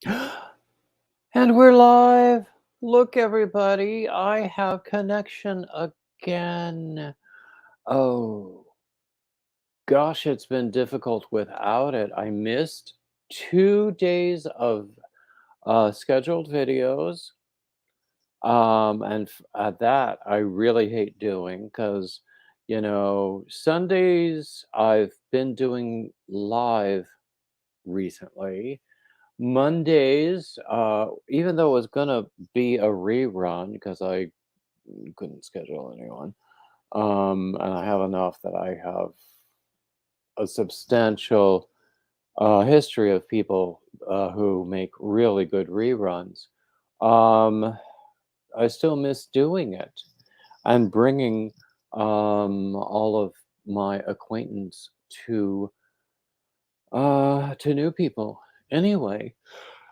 And we're live. Look, everybody, I have connection again. Oh, gosh, it's been difficult without it. I missed 2 days of scheduled videos. That I really hate doing because, Sundays I've been doing live recently. Mondays, even though it was gonna be a rerun because I couldn't schedule anyone, and I have enough that I have a substantial history of people who make really good reruns. Um, I still miss doing it and bringing all of my acquaintance to new people. Anyway,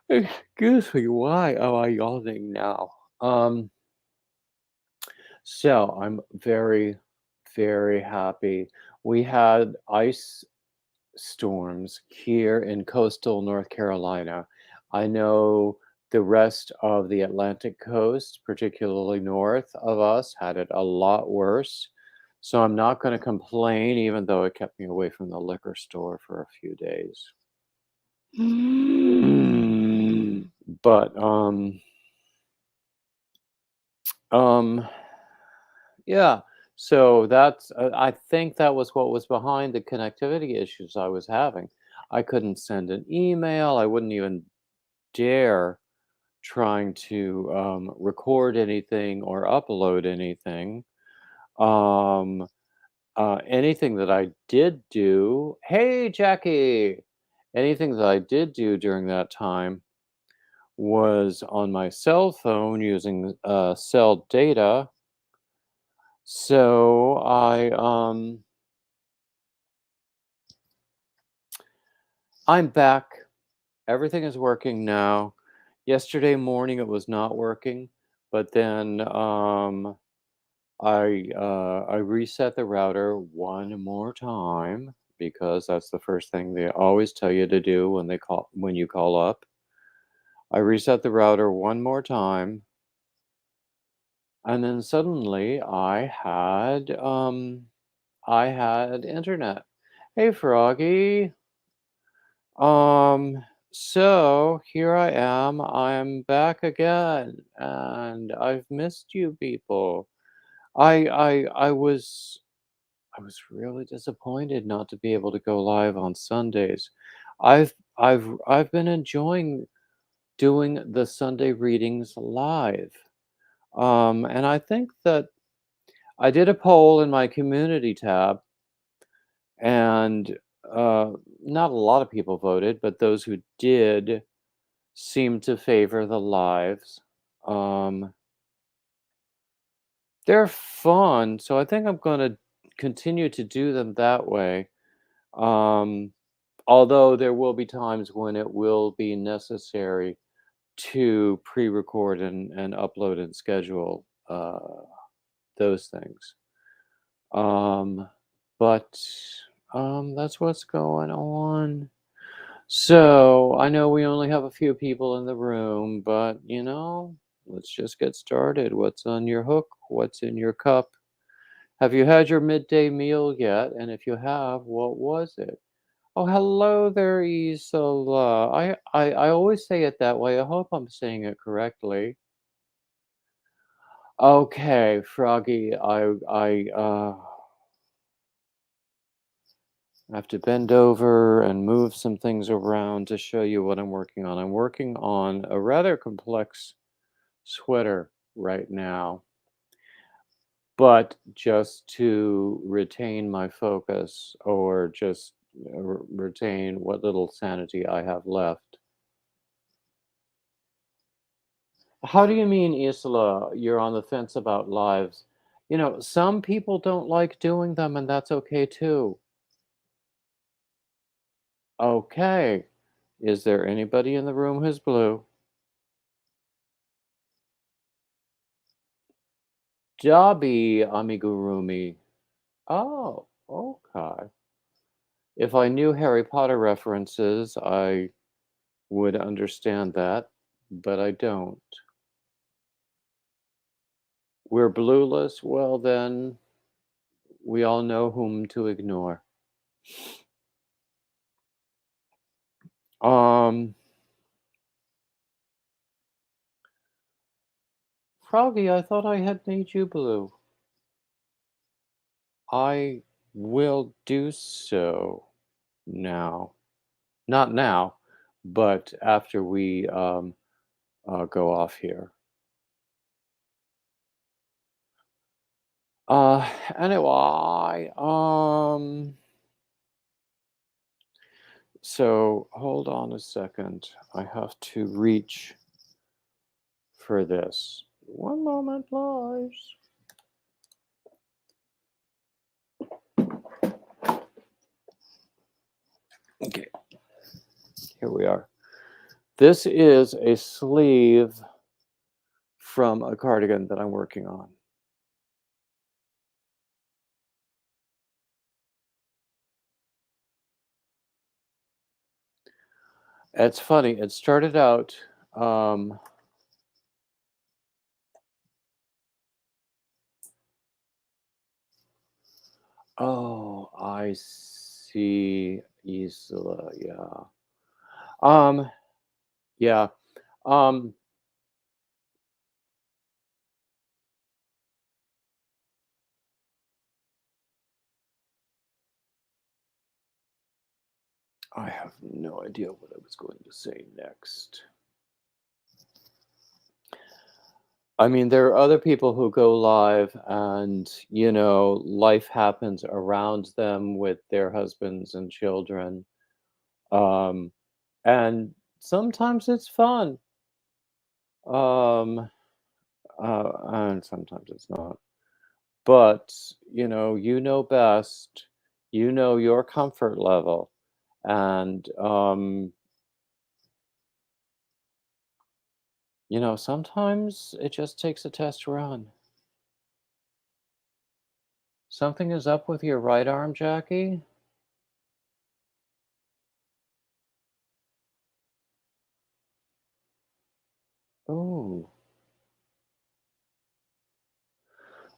excuse me, why am I yawning now? Um, so I'm very, very happy. We had ice storms here in coastal North Carolina. I know the rest of the Atlantic coast, particularly north of us, had it a lot worse. So I'm not going to complain, even though it kept me away from the liquor store for a few days. But um yeah, so I think that was what was behind the connectivity issues I was having. I couldn't send an email. I wouldn't even dare trying to record anything or upload anything. Um, Anything that I did do, hey Jackie, anything that I did do during that time was on my cell phone using cell data. So I'm back. Everything is working now. Yesterday morning it was not working, but then I reset the router one more time because that's the first thing they always tell you to do when you call up. I reset the router one more time, and then suddenly I had internet. Hey Froggy. Um, so here I am. I'm back again, and I've missed you people. I was really disappointed not to be able to go live on Sundays. I've been enjoying doing the Sunday readings live. And I think that I did a poll in my community tab, and uh, not a lot of people voted, but those who did seem to favor the lives. Um, they're fun, so I think I'm going to continue to do them that way. Um, Although there will be times when it will be necessary to pre-record and upload and schedule those things. Um, but that's what's going on. So I know we only have a few people in the room, but let's just get started. What's on your hook? What's in your cup? Have you had your midday meal yet? And if you have, what was it? Oh, hello there, Isola. I always say it that way. I hope I'm saying it correctly. Okay, Froggy, I have to bend over and move some things around to show you what I'm working on. I'm working on a rather complex sweater right now, but just to retain my focus or just retain what little sanity I have left. How do you mean, Isola, you're on the fence about lives? Some people don't like doing them, and that's okay too. Okay. Is there anybody in the room who's blue? Dobby, amigurumi. Oh, okay. If I knew Harry Potter references, I would understand that, but I don't. We're blueless, well, then we all know whom to ignore. Um, Froggy, I thought I had made you blue. I will do so now. Not now, but after we go off here. Uh, anyway, so hold on a second. I have to reach for this. One moment, please. Okay, here we are. This is a sleeve from a cardigan that I'm working on. It's funny. It started out. Um, oh, I see. Isla. Yeah. Um. Yeah. Um. I have no idea what I was going to say next. I mean, there are other people who go live and, life happens around them with their husbands and children. Um, and sometimes it's fun. Um, and sometimes it's not. But, you know best. You know your comfort level. And, sometimes it just takes a test run. Something is up with your right arm, Jackie? Oh.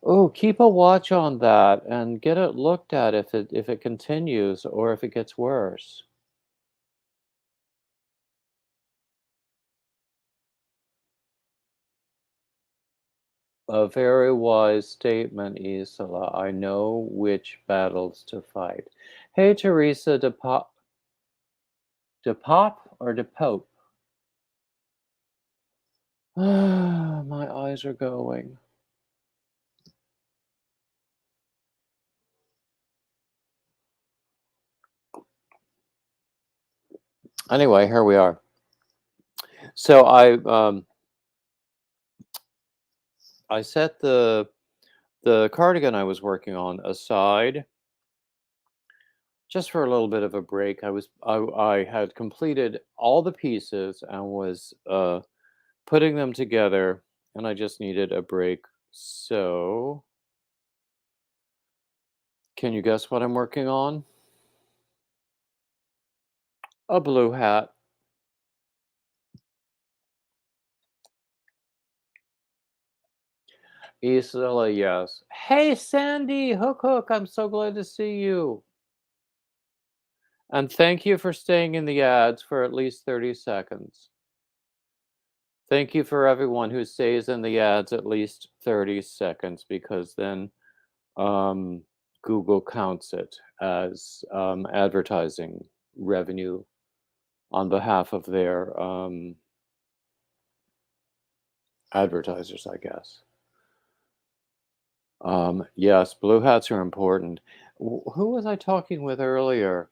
Oh, keep a watch on that and get it looked at if it continues or if it gets worse. A very wise statement, Isla. I know which battles to fight. Hey, Teresa, de pop or de pope? My eyes are going. Anyway, here we are. So I set the cardigan I was working on aside just for a little bit of a break. I had completed all the pieces and was putting them together, and I just needed a break. So, can you guess what I'm working on? A blue hat. Isla, yes. Hey, Sandy, Hook Hook, I'm so glad to see you. And thank you for staying in the ads for at least 30 seconds. Thank you for everyone who stays in the ads at least 30 seconds because then um, Google counts it as advertising revenue on behalf of their advertisers, I guess. Yes, blue hats are important. Who was I talking with earlier?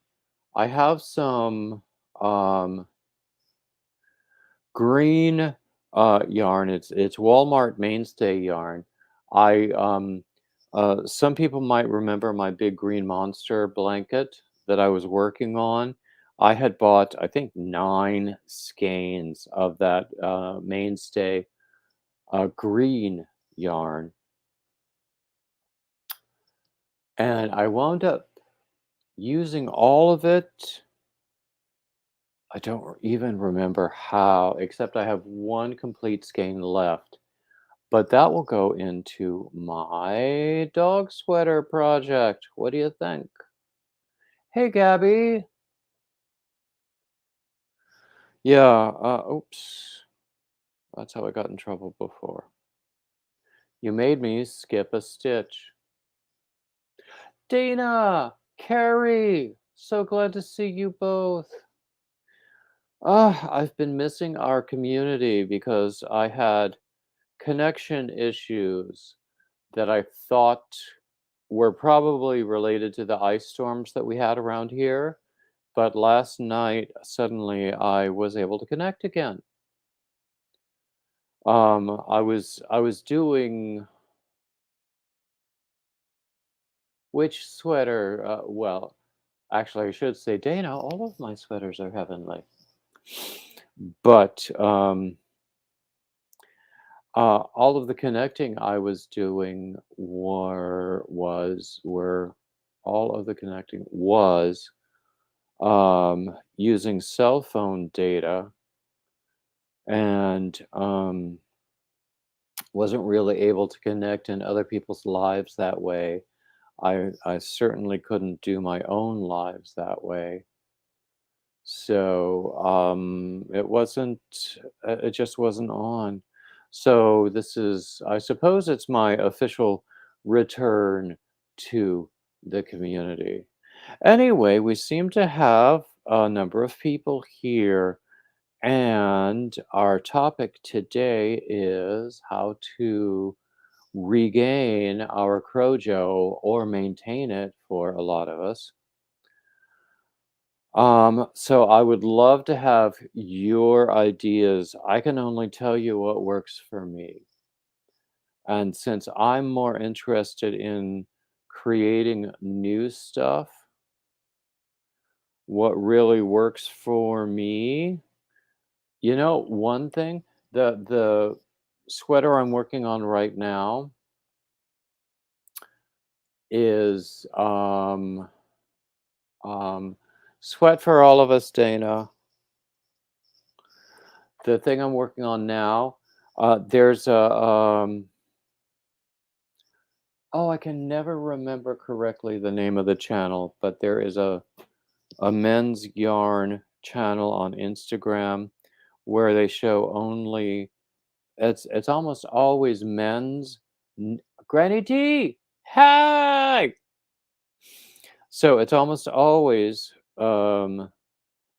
I have some um, green yarn. It's Walmart mainstay yarn. I some people might remember my big green monster blanket that I was working on. I had bought, I think, 9 skeins of that mainstay green yarn, and I wound up using all of it I don't even remember how, except I have one complete skein left. But that will go into my dog sweater project. What do you think? Hey, Gabby. Yeah, oops. That's how I got in trouble before. You made me skip a stitch. Dana! Carrie! So glad to see you both. I've been missing our community because I had connection issues that I thought were probably related to the ice storms that we had around here. But last night, suddenly, I was able to connect again. I was doing which sweater? Well, actually, I should say, Dana, all of my sweaters are heavenly. But all of the connecting I was doing were all of the connecting was using cell phone data and wasn't really able to connect in other people's lives that way. I certainly couldn't do my own lives that way. So it just wasn't on. So this is, I suppose it's my official return to the community. Anyway, we seem to have a number of people here, and our topic today is how to regain our Crojo or maintain it for a lot of us. So I would love to have your ideas. I can only tell you what works for me. And since I'm more interested in creating new stuff, what really works for me, one thing, the sweater I'm working on right now is um sweat for all of us, Dana. The thing I'm working on now, there's oh, I can never remember correctly the name of the channel, but there is a men's yarn channel on Instagram where they show only it's almost always men's Granny D. Hey! So it's almost always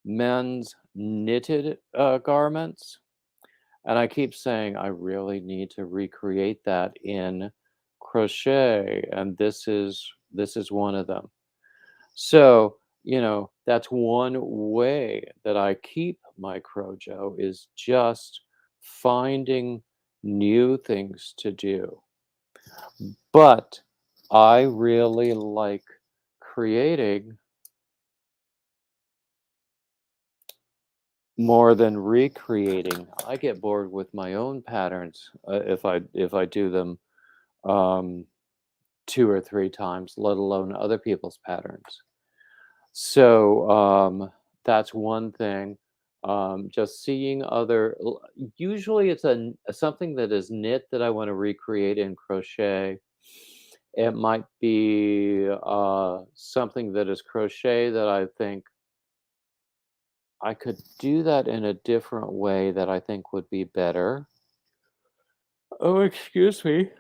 men's knitted garments. And I keep saying I really need to recreate that in crochet, and this is one of them. So, that's one way that I keep my Crojo is just finding new things to do. But I really like creating more than recreating. I get bored with my own patterns if I do them um, two or three times, let alone other people's patterns. So that's one thing. Just seeing usually it's something that is knit that I want to recreate in crochet. It might be something that is crochet that I think I could do that in a different way that I think would be better. Oh, excuse me.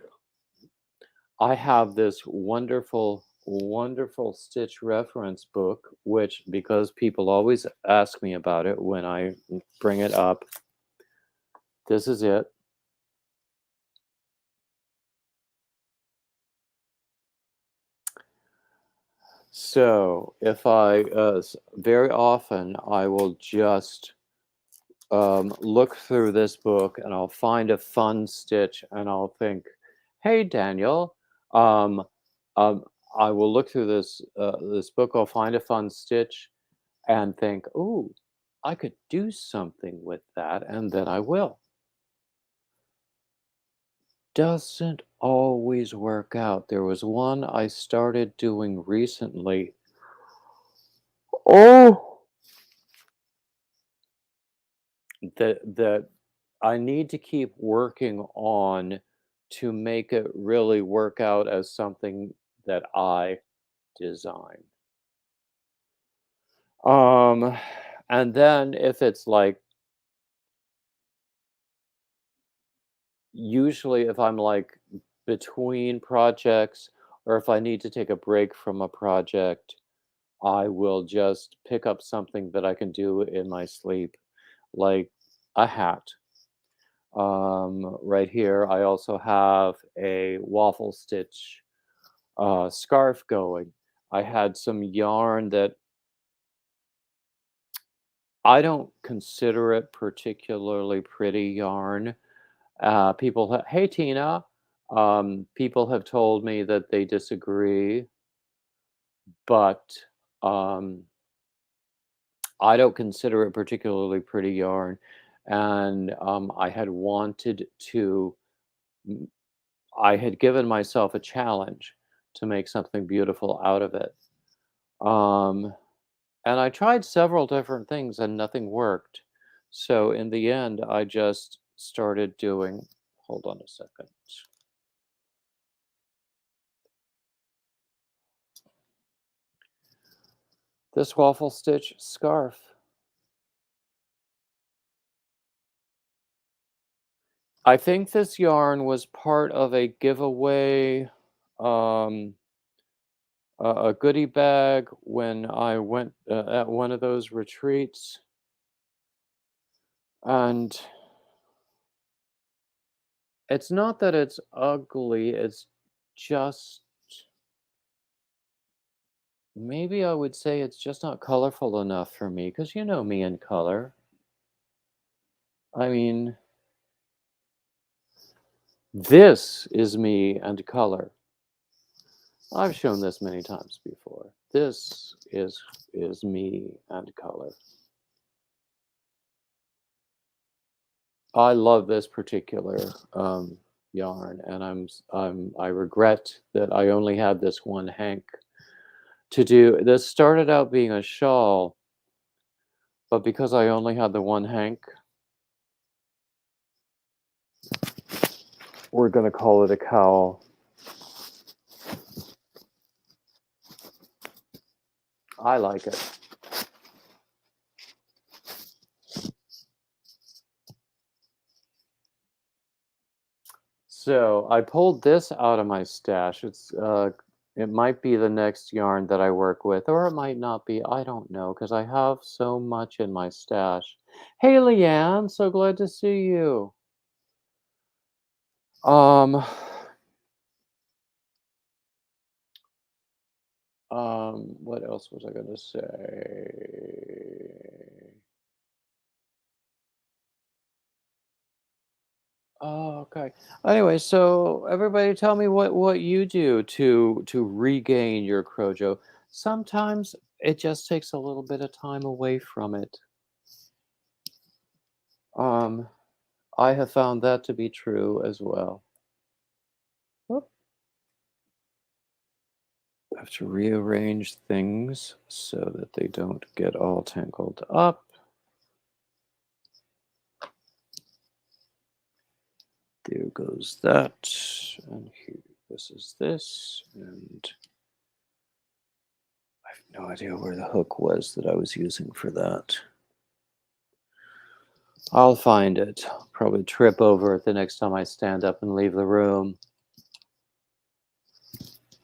I have this wonderful, wonderful stitch reference book, which, because people always ask me about it when I bring it up, this is it. So, if very often I will just look through this book and I'll find a fun stitch and I'll think, hey, Daniel, um, um, I will look through this book, I'll find a fun stitch and think, "Ooh, I could do something with that," and then I will. Doesn't always work out. There was one I started doing recently. Oh, that I need to keep working on to make it really work out as something that I design. Um, and then if it's like usually if I'm like between projects or if I need to take a break from a project, I will just pick up something that I can do in my sleep, like a hat. Right here, I also have a waffle stitch scarf going. I had some yarn that I don't consider it particularly pretty yarn. Hey Tina, people have told me that they disagree, but um, I don't consider it particularly pretty yarn. And I had wanted to, m- I had given myself a challenge to make something beautiful out of it. Um, and I tried several different things and nothing worked. So in the end, I just started doing, hold on a second, this waffle stitch scarf. I think this yarn was part of a giveaway, um, a goodie bag when I went at one of those retreats. And it's not that it's ugly, it's just maybe I would say it's just not colorful enough for me because you know me and color. I mean, this is me and color. I've shown this many times before. This is me and color. I love this particular yarn, and I regret that I only had this one hank to do. This started out being a shawl, but because I only had the one hank, we're gonna call it a cowl. I like it. So I pulled this out of my stash. It might be the next yarn that I work with, or it might not be. I don't know because I have so much in my stash. Hey, Leanne, so glad to see you. Um, what else was I gonna say? Oh, okay. Anyway, so everybody tell me what you do to regain your Crojo. Sometimes it just takes a little bit of time away from it. Um, I have found that to be true as well. Whoop. I have to rearrange things so that they don't get all tangled up. There goes that. And here, this is this. And I have no idea where the hook was that I was using for that. I'll find it. Probably trip over it the next time I stand up and leave the room.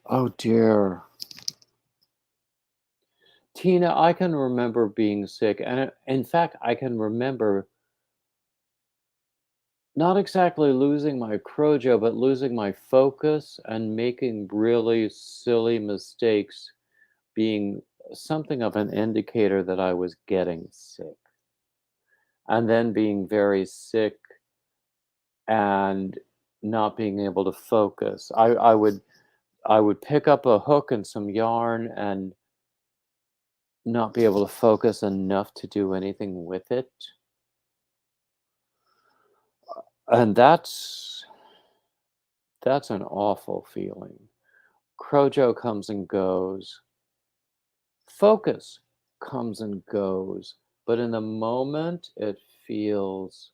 Oh dear. Tina, I can remember being sick. And in fact, I can remember not exactly losing my Crojo, but losing my focus and making really silly mistakes being something of an indicator that I was getting sick. And then being very sick and not being able to focus. I would pick up a hook and some yarn and not be able to focus enough to do anything with it. And that's an awful feeling. Crojo comes and goes. Focus comes and goes. But in the moment, it feels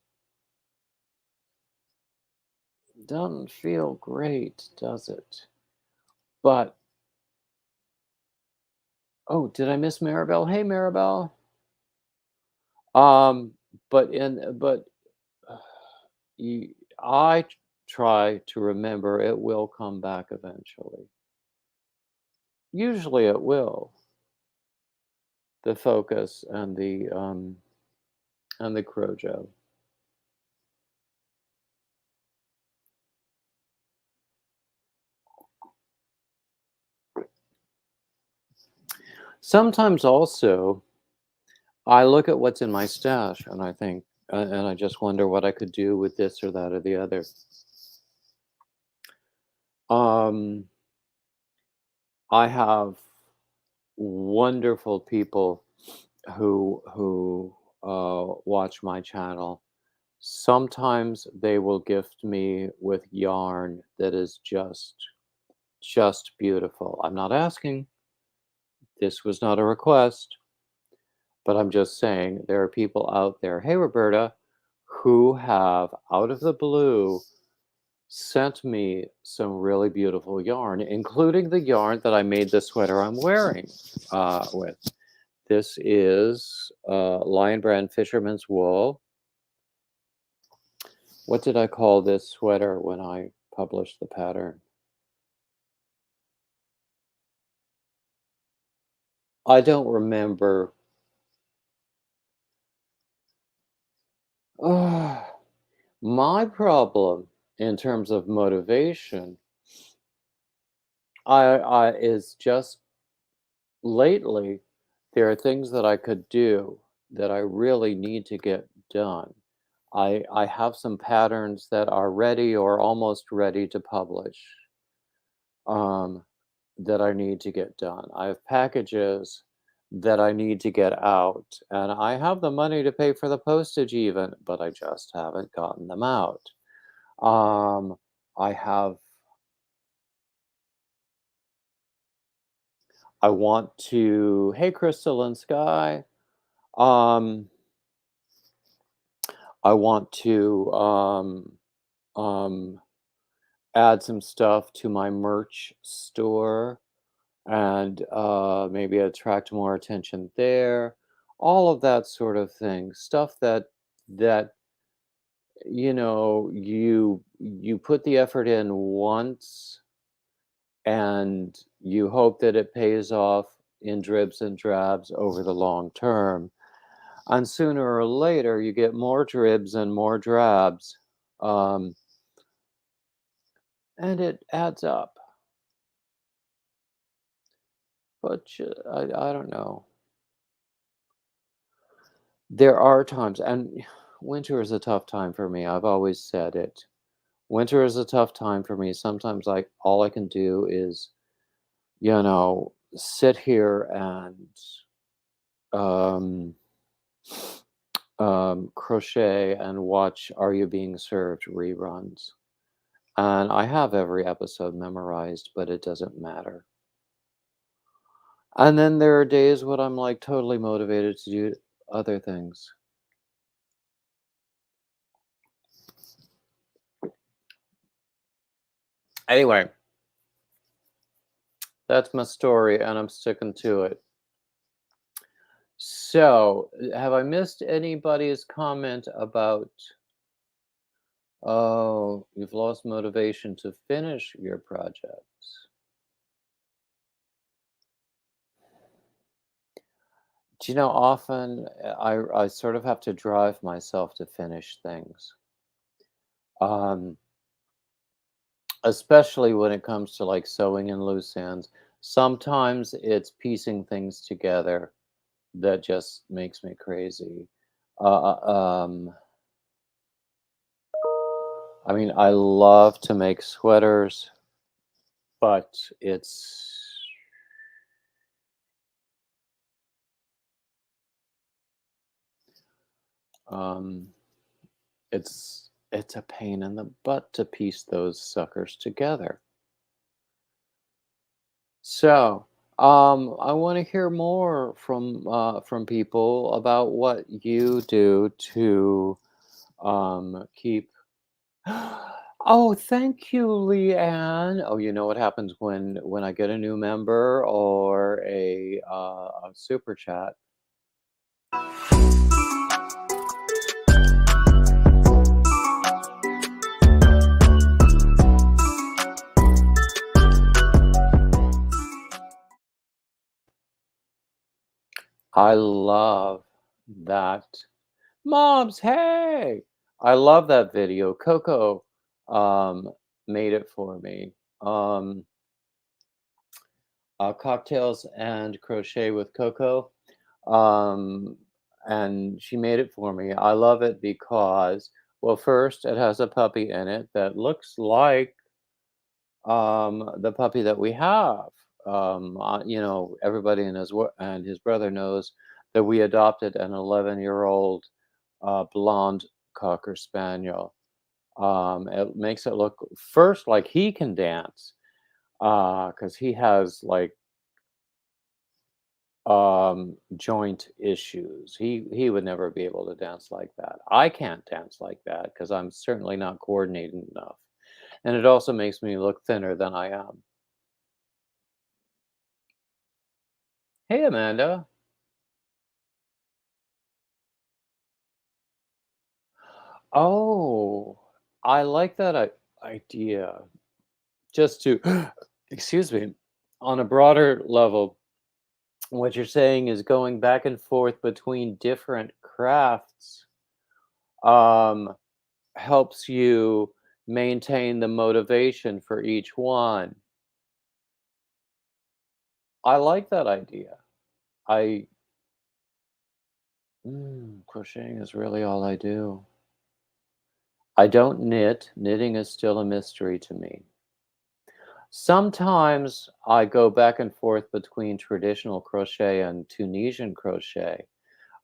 doesn't feel great, does it? But oh, did I miss Maribel? Hey, Maribel. Um, but you, try to remember it will come back eventually. Usually, it will. The focus and the Crojo. Sometimes also, I look at what's in my stash and I think, and I just wonder what I could do with this or that or the other. Um, I have wonderful people who watch my channel. Sometimes they will gift me with yarn that is just beautiful. I'm not asking. This was not a request, but I'm just saying there are people out there. Hey, Roberta, who have out of the blue sent me some really beautiful yarn, including the yarn that I made the sweater I'm wearing with. This is Lion Brand Fisherman's Wool. What did I call this sweater when I published the pattern? I don't remember. My problem in terms of motivation, I is just lately there are things that I could do that I really need to get done. I have some patterns that are ready or almost ready to publish. Um, that I need to get done. I have packages that I need to get out, and I have the money to pay for the postage even, but I just haven't gotten them out. Um, I have I want to hey Crystal and Sky. Um, I want to um add some stuff to my merch store and maybe attract more attention there. All of that sort of thing. Stuff that you put the effort in once and you hope that it pays off in dribs and drabs over the long term. And sooner or later, you get more dribs and more drabs, um, and it adds up. But I don't know. There are times, and winter is a tough time for me. I've always said it. Winter is a tough time for me. Sometimes, like, all I can do is, sit here and um, crochet and watch Are You Being Served reruns. And I have every episode memorized, but it doesn't matter. And then there are days when I'm like totally motivated to do other things. Anyway, that's my story, and I'm sticking to it. So, have I missed anybody's comment about, oh, you've lost motivation to finish your projects? Do you know, often I sort of have to drive myself to finish things, um, especially when it comes to like sewing in loose ends. Sometimes it's piecing things together that just makes me crazy. Uh, uh, um, I mean, I love to make sweaters, but um, it's a pain in the butt to piece those suckers together. So, I want to hear more from people about what you do to keep. Oh, thank you, Leanne. Oh, you know what happens when I get a new member or a super chat? I love that. Moms, hey! I love that video. Coco um, made it for me. Um, Cocktails and crochet with Coco. Um, and she made it for me. I love it because, well, first, it has a puppy in it that looks like the puppy that we have. Everybody and his brother knows that we adopted an 11-year-old blonde cocker spaniel. It makes it look first like he can dance because he has like joint issues. He would never be able to dance like that. I can't dance like that because I'm certainly not coordinated enough. And it also makes me look thinner than I am. Hey, Amanda. Oh, I like that idea. Just to, excuse me, on a broader level, what you're saying is going back and forth between different crafts um, helps you maintain the motivation for each one. I like that idea. I crocheting is really all I do. I don't knit. Knitting is still a mystery to me. Sometimes I go back and forth between traditional crochet and Tunisian crochet.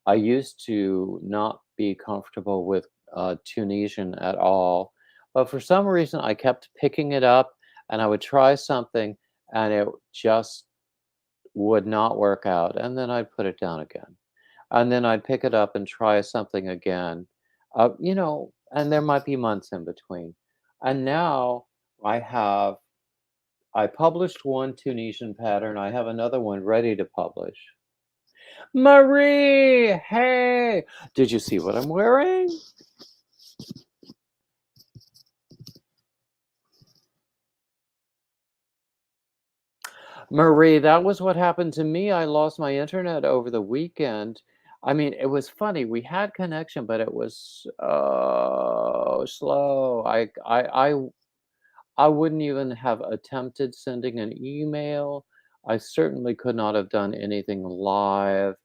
I used to not be comfortable with Tunisian at all, but for some reason I kept picking it up and I would try something and it just would not work out. And then I'd put it down again. And then I'd pick it up and try something again. And there might be months in between. And now I have I published one Tunisian pattern. I have another one ready to publish. Marie, hey! Did you see what I'm wearing? Marie, that was what happened to me. I lost my internet over the weekend. I mean, it was funny. We had connection, but it was so slow. I wouldn't even have attempted sending an email. I certainly could not have done anything live.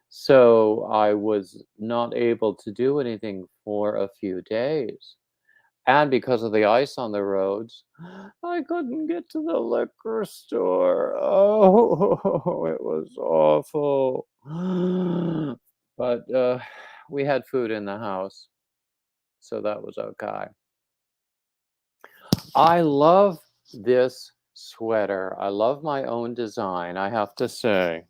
So I was not able to do anything for a few days. And because of the ice on the roads, I couldn't get to the liquor store. Oh, it was awful. But we had food in the house, so that was okay. I love this sweater. I love my own design, I have to say.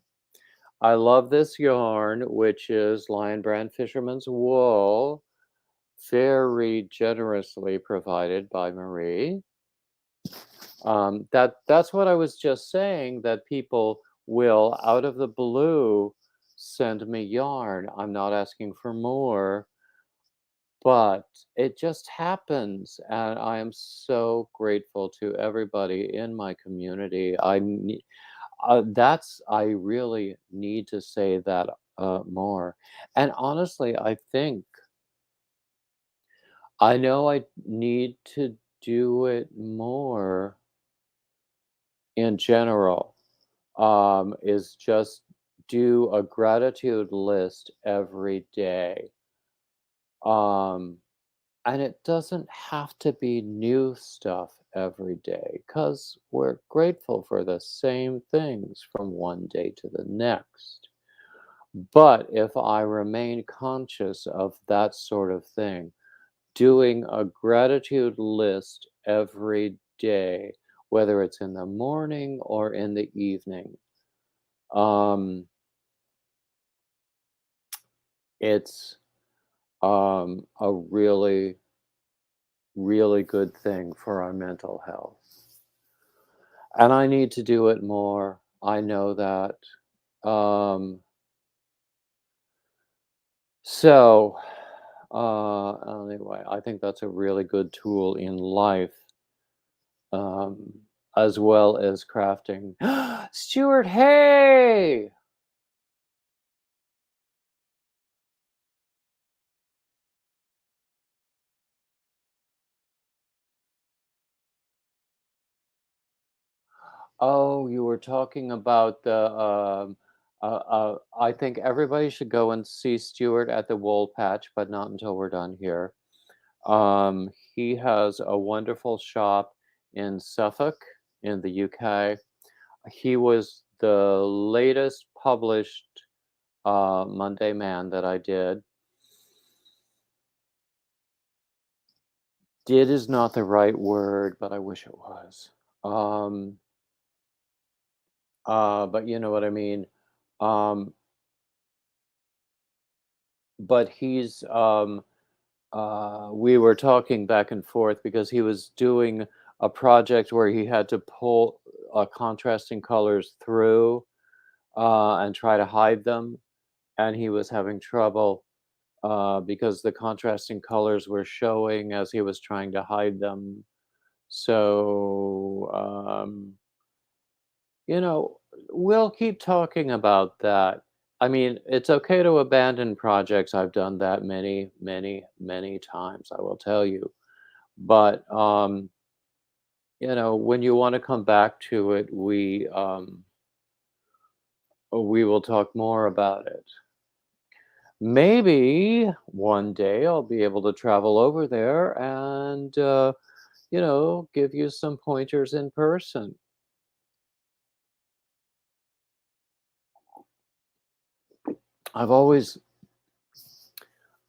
I love this yarn, which is Lion Brand Fisherman's Wool, very generously provided by Marie. That's what I was just saying, that people will, out of the blue, send me yarn. I'm not asking for more, but it just happens, and I am so grateful to everybody in my community. I really need to say that more. And honestly, I think I know I need to do it more in general. Is just do a gratitude list every day. Um, and it doesn't have to be new stuff every day because we're grateful for the same things from one day to the next. But if I remain conscious of that sort of thing, doing a gratitude list every day, whether it's in the morning or in the evening, Um, it's a really, really good thing for our mental health. And I need to do it more. I know that. Um, so, anyway, I think that's a really good tool in life, um, as well as crafting. Stuart, hey! Oh, you were talking about I think everybody should go and see Stuart at the Wool Patch, but not until we're done here. He has a wonderful shop in Suffolk, in the UK. He was the latest published Monday Man that I did. Did is not the right word, but I wish it was. Um, but you know what I mean. Um, but we were talking back and forth because he was doing a project where he had to pull contrasting colors through and try to hide them, and he was having trouble because the contrasting colors were showing as he was trying to hide them. So, you know, we'll keep talking about that. I mean, it's okay to abandon projects. I've done that many, many, many times, I will tell you. But, when you want to come back to it, we will talk more about it. Maybe one day I'll be able to travel over there and, give you some pointers in person. I've always,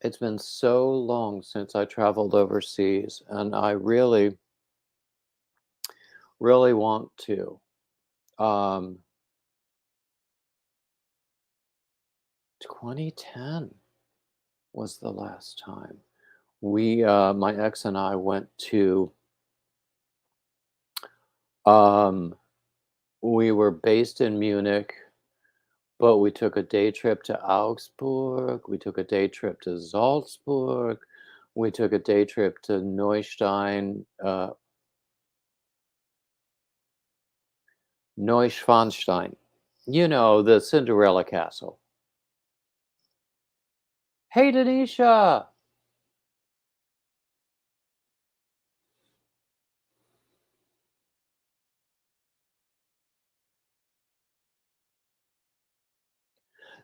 it's been so long since I traveled overseas, and I really, really want to. Um, 2010 was the last time. My ex and I went to, um, we were based in Munich, but we took a day trip to Augsburg, we took a day trip to Salzburg, we took a day trip to Neuschwanstein. You know, the Cinderella castle. Hey, Denisha!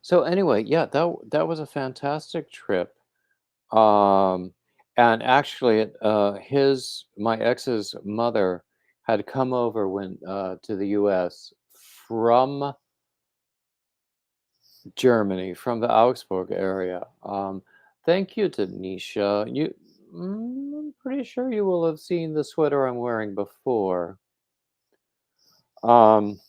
So anyway, yeah, that was a fantastic trip. Um, and actually, my ex's mother had come over when to the U.S. from Germany, from the Augsburg area. Thank you, Denisha. I'm pretty sure you will have seen the sweater I'm wearing before. Um,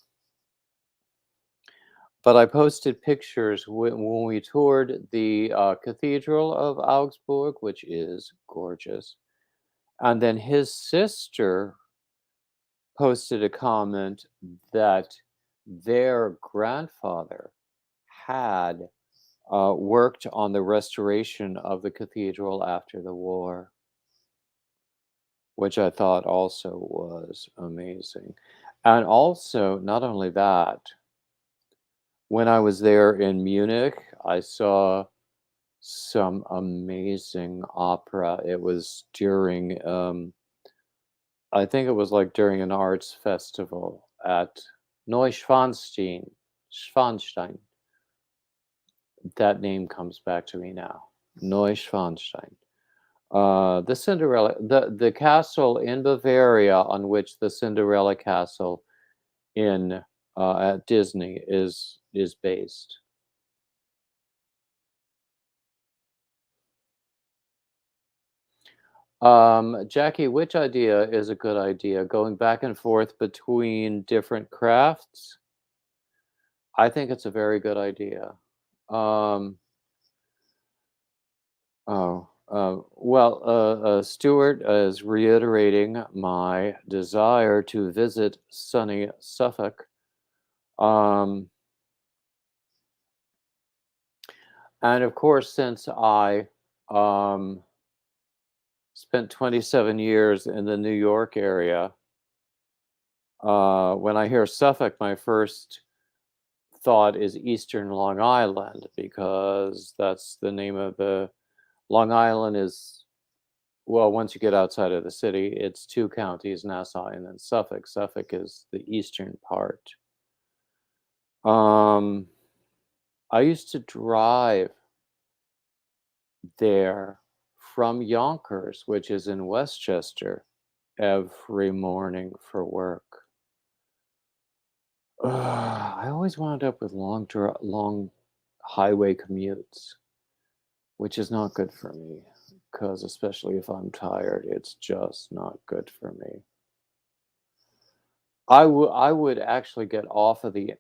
but I posted pictures when we toured the Cathedral of Augsburg, which is gorgeous. And then his sister posted a comment that their grandfather had worked on the restoration of the cathedral after the war, which I thought also was amazing. And also, not only that, when I was there in Munich, I saw some amazing opera. It was during, I think it was like during an arts festival at Neuschwanstein. Schwanstein. That name comes back to me now. Neuschwanstein. The Cinderella, the castle in Bavaria on which the Cinderella castle in at Disney is based. Jackie, which idea is a good idea? Going back and forth between different crafts? I think it's a very good idea. Um, Stuart is reiterating my desire to visit sunny Suffolk. Um, and of course, since I um, spent 27 years in the New York area, when I hear Suffolk, my first thought is Eastern Long Island because that's the name of the Long Island is well, once you get outside of the city, it's 2 counties, Nassau and then Suffolk. Suffolk is the eastern part. Um, I used to drive there from Yonkers, which is in Westchester, every morning for work. I always wound up with long highway commutes, which is not good for me. Because especially if I'm tired, it's just not good for me. I would actually get off of the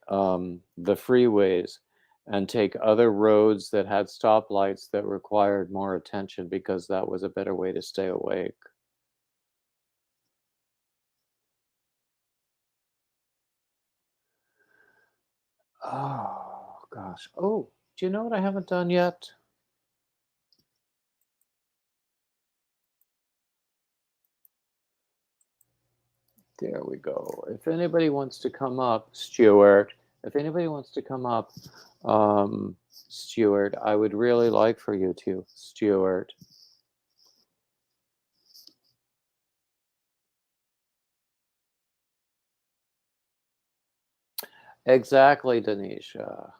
freeways and take other roads that had stoplights that required more attention because that was a better way to stay awake. Oh gosh. Oh, do you know what I haven't done yet? There we go. If anybody wants to come up, Stuart, if anybody wants to come up, Stuart, I would really like for you to, Stuart. Exactly, Denisha.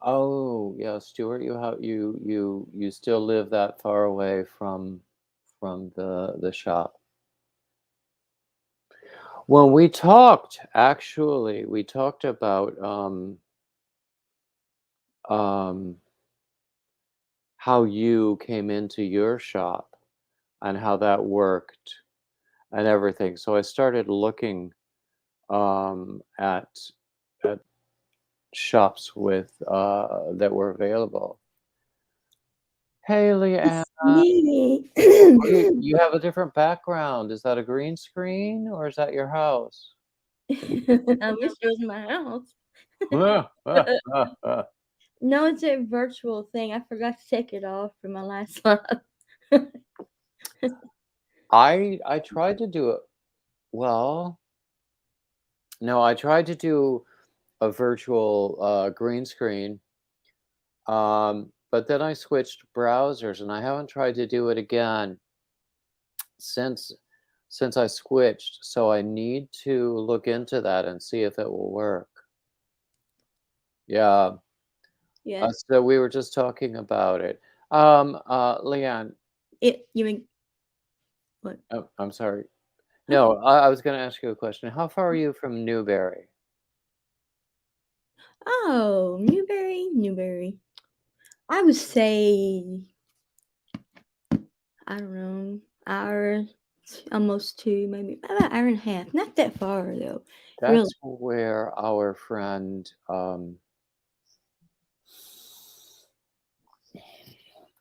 Oh, yeah, Stuart, you still live that far away from the shop. When we talked, actually, we talked about um how you came into your shop and how that worked and everything. So I started looking at shops with that were available. Hey, Leanne. It's me. Oh, you have a different background. Is that a green screen or is that your house? I wish it was my house. No, it's a virtual thing. I forgot to take it off for my last live. I tried to do it. Well, no, I tried to do a virtual green screen, but then I switched browsers, and I haven't tried to do it again since since I switched. So I need to look into that and see if it will work. Yeah. Yeah. So we were just talking about it. Leanne, You mean what? oh, I'm sorry. No, Okay. I was going to ask you a question. How far are you from Newberry? Oh, Newberry. I would say I don't know, hour, almost two, maybe about an hour and a half. Not that far though. Really, That's where our friend,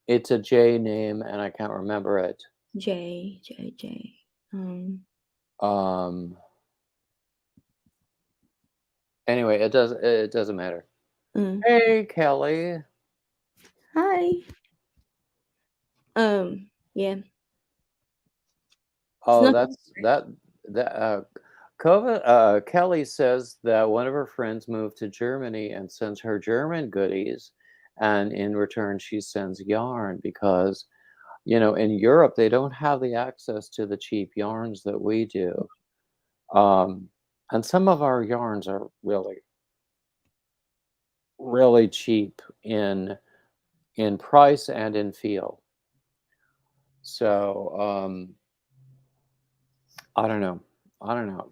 it's a J name and I can't remember it. J. Um, anyway, it doesn't matter. Uh, Hey, Kelly. Hi. Yeah. It's Oh, nothing. that's that Kelly says that one of her friends moved to Germany and sends her German goodies, and in return she sends yarn because in Europe they don't have the access to the cheap yarns that we do. Um, and some of our yarns are really, really cheap in price and in feel. So I don't know. I don't know.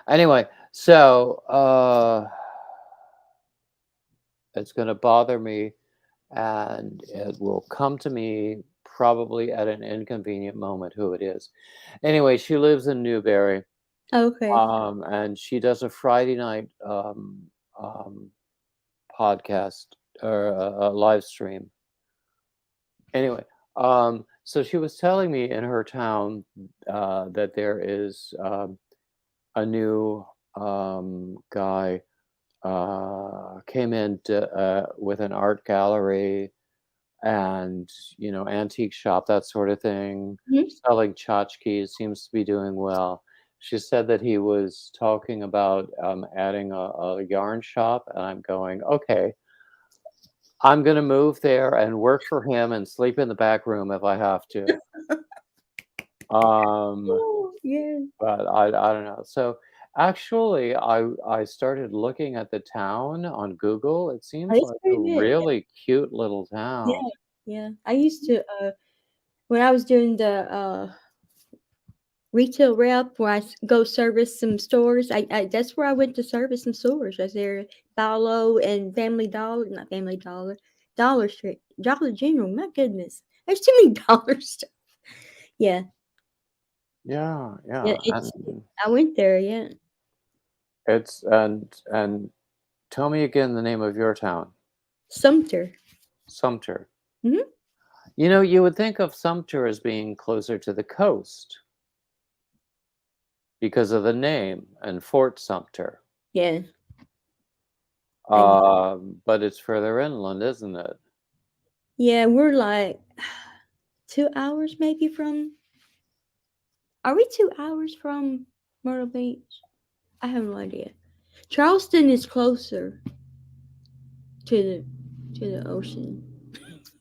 Anyway, so it's going to bother me, and it will come to me probably at an inconvenient moment who it is. Anyway, she lives in Newbury, Okay. and she does a Friday night, um, podcast or a live stream. Anyway, so she was telling me in her town, that there is, a new, guy, came in with an art gallery and, antique shop, that sort of thing, Mhm. selling tchotchkes, seems to be doing well. She said that he was talking about, adding a yarn shop, and I'm going, "Okay, I'm gonna move there and work for him and sleep in the back room if I have to." Um, Oh, yeah. but I don't know. So, actually, I started looking at the town on Google. It Oh, seems it's like a pretty good. really cute little Yeah, town. yeah. I used to, when I was doing the, retail rep where go service some stores, I that's where I went to service some stores. I was there Paulo and Family Dollar, not Family Dollar, Dollar Street, Dollar General. My goodness, there's too many dollar stores. Yeah, Yeah, yeah. yeah, It's and I went there. Yeah, it's and tell me again the name of your town. Sumter. Sumter. Hmm. You would think of Sumter as being closer to the coast because of the name and Fort Sumter. Yeah, and But it's further inland, isn't it? yeah, we're like 2 hours maybe from. Are we 2 hours from Myrtle Beach? I have no idea. Charleston is closer to the ocean.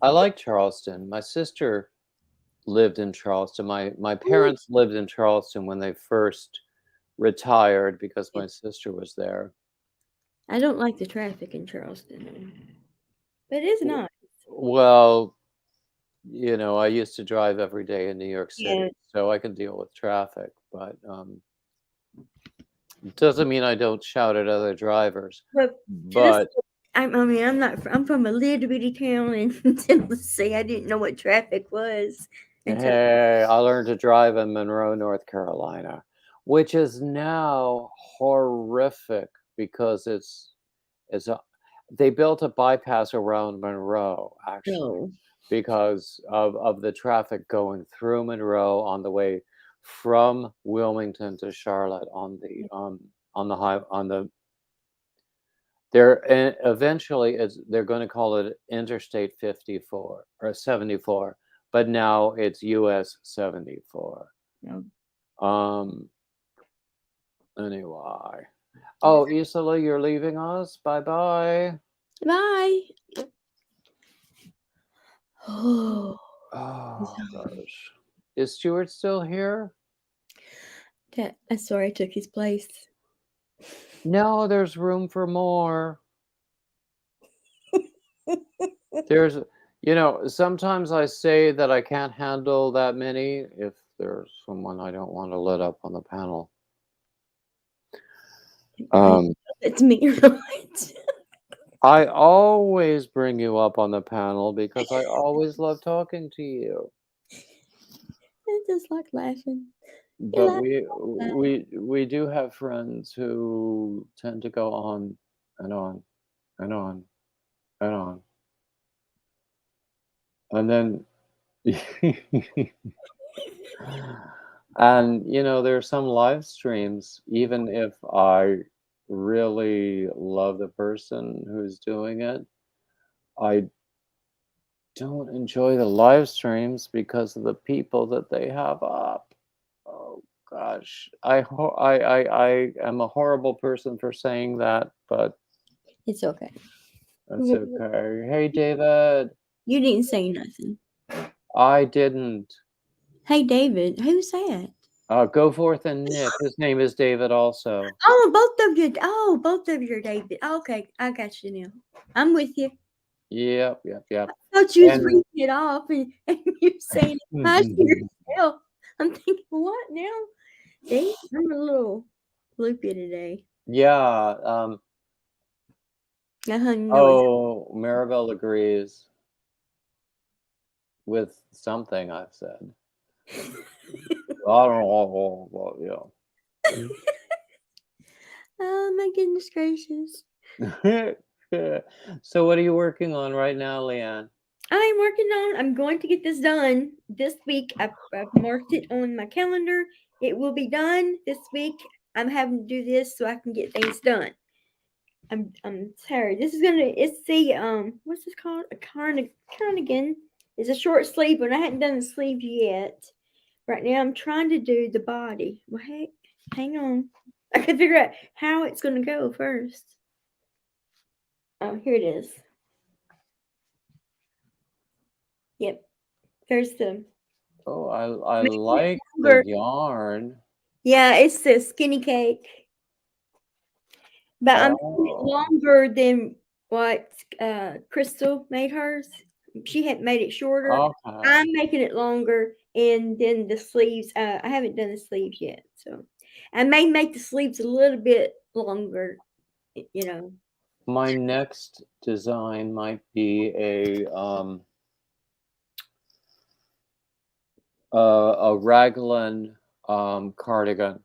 I like Charleston. My sister lived in Charleston. My Oh, parents lived in Charleston when they first retired because yeah. my sister was there. I don't like the traffic in Charleston, but it's W nice. well, I used to drive every day in New York City, Yeah, so I can deal with traffic, but, doesn't mean I don't shout at other drivers. but just But, I mean, I'm from a little bitty town in Tennessee. I didn't know what traffic was until hey, I learned to drive in Monroe, North Carolina, which is now horrific because it's a they built a bypass around Monroe, actually, no. because of the traffic going through Monroe on the way from Wilmington to Charlotte on the high on the eventually they're going to call it Interstate 54 or 74, but now it's US 74. No. Um anyway. Yes. Oh, Isola, you're leaving us. Bye bye. Bye. Oh, Oh gosh. Is Stuart still here? I'm sorry I took his place. No, there's room for more. There's, sometimes I say that I can't handle that many if there's someone I don't want to let up on the panel. I Um, it's me, right? I always bring you up on the panel because I always love talking to you. I just like laughing. You But laugh. we do have friends who tend to go on and on and on and on. And then and there are some live streams, even if I really love the person who's doing it, I don't enjoy the live streams because of the people that they have up. Oh gosh. I am a horrible person for saying that, but It's okay. that's okay. Hey David. You didn't say nothing. I didn't. Hey, David, who's that? Go forth and knit. His name is David also. Oh, both of you. Oh, both of you are David. Okay, I got you now. I'm with you. Yep, yep, yep. Thought you was And reading it off and you're saying it by yourself. I'm thinking, what now? See, I'm a little loopy today. yeah, I know it's oh, Maribel agrees. with something I've said. I don't know. Well, Oh my goodness gracious. yeah. So, what are you working on right now, Leanne? I'm going to get this done this week. I've marked it on my calendar. It will be done this week. I'm having to do this so I can get things done. I'm sorry. This is gonna it's the what's this called? A cardigan. It's a short sleeve, but I hadn't done the sleeves yet. Right now I'm trying to do the body. Well heck, hang on. I can figure out how it's gonna go first. Oh, here it is. Yep. There's the Oh, I making it like the longer. yarn. Yeah, it's the skinny cake. But I'm making it Oh, longer than what Crystal made hers. She had made it shorter. okay. I'm making it longer, and then the sleeves. I haven't done the sleeves yet, so I may make the sleeves a little bit longer. You know. My next design might be a raglan cardigan.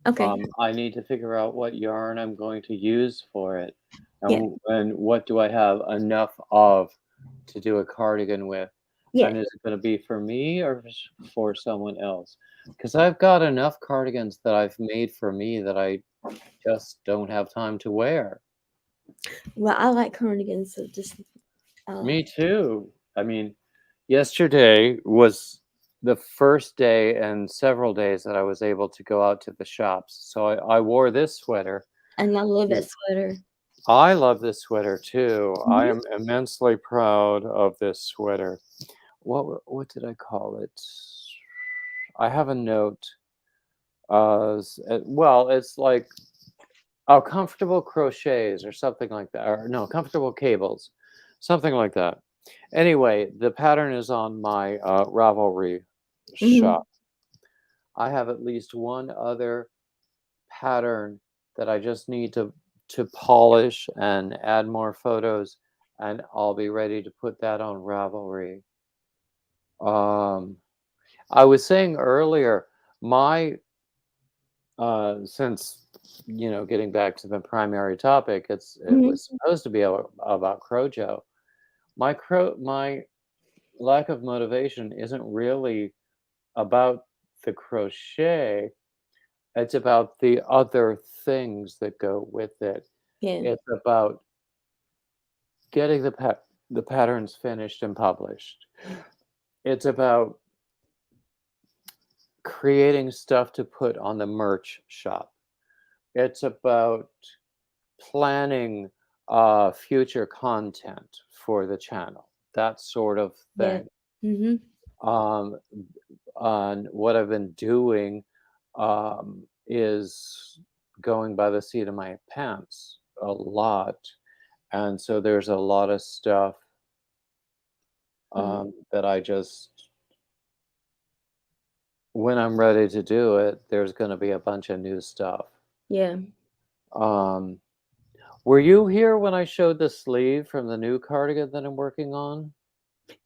Okay. I need to figure out what yarn I'm going to use for it, Yeah. and what do I have enough of to do a cardigan with, Yeah. and is it going to be for me or for someone else? Because I've got enough cardigans that I've made for me that I just don't have time to wear. Well, I like cardigans, so just I like. Me too. I mean, yesterday was the first day in several days that I was able to go out to the shops. So I wore this sweater. And I love that sweater. I love this sweater too. I Mhm. am immensely proud of this sweater. What did I call it? I have a note. Well, it's like comfortable crochets or something like that, or no, comfortable cables, something like that. Anyway, the pattern is on my Ravelry Mhm. shop. I have at least one other pattern that I just need to polish and add more photos, and I'll be ready to put that on Ravelry. Um, I was saying earlier, my since getting back to the primary topic, it Mhm. was supposed to be about Crojo. My lack of motivation isn't really about the crochet. It's about the other things that go with it. Yeah. It's about getting the patterns finished and published. It's about creating stuff to put on the merch shop. It's about planning future content for the channel, that sort of Yeah. thing. Mhm. Um, on what I've been doing is going by the seat of my pants a lot. And so there's a lot of stuff Mhm. that I just, when I'm ready to do it, there's going to be a bunch of new stuff. Yeah. Um, were you here when I showed the sleeve from the new cardigan that I'm working on?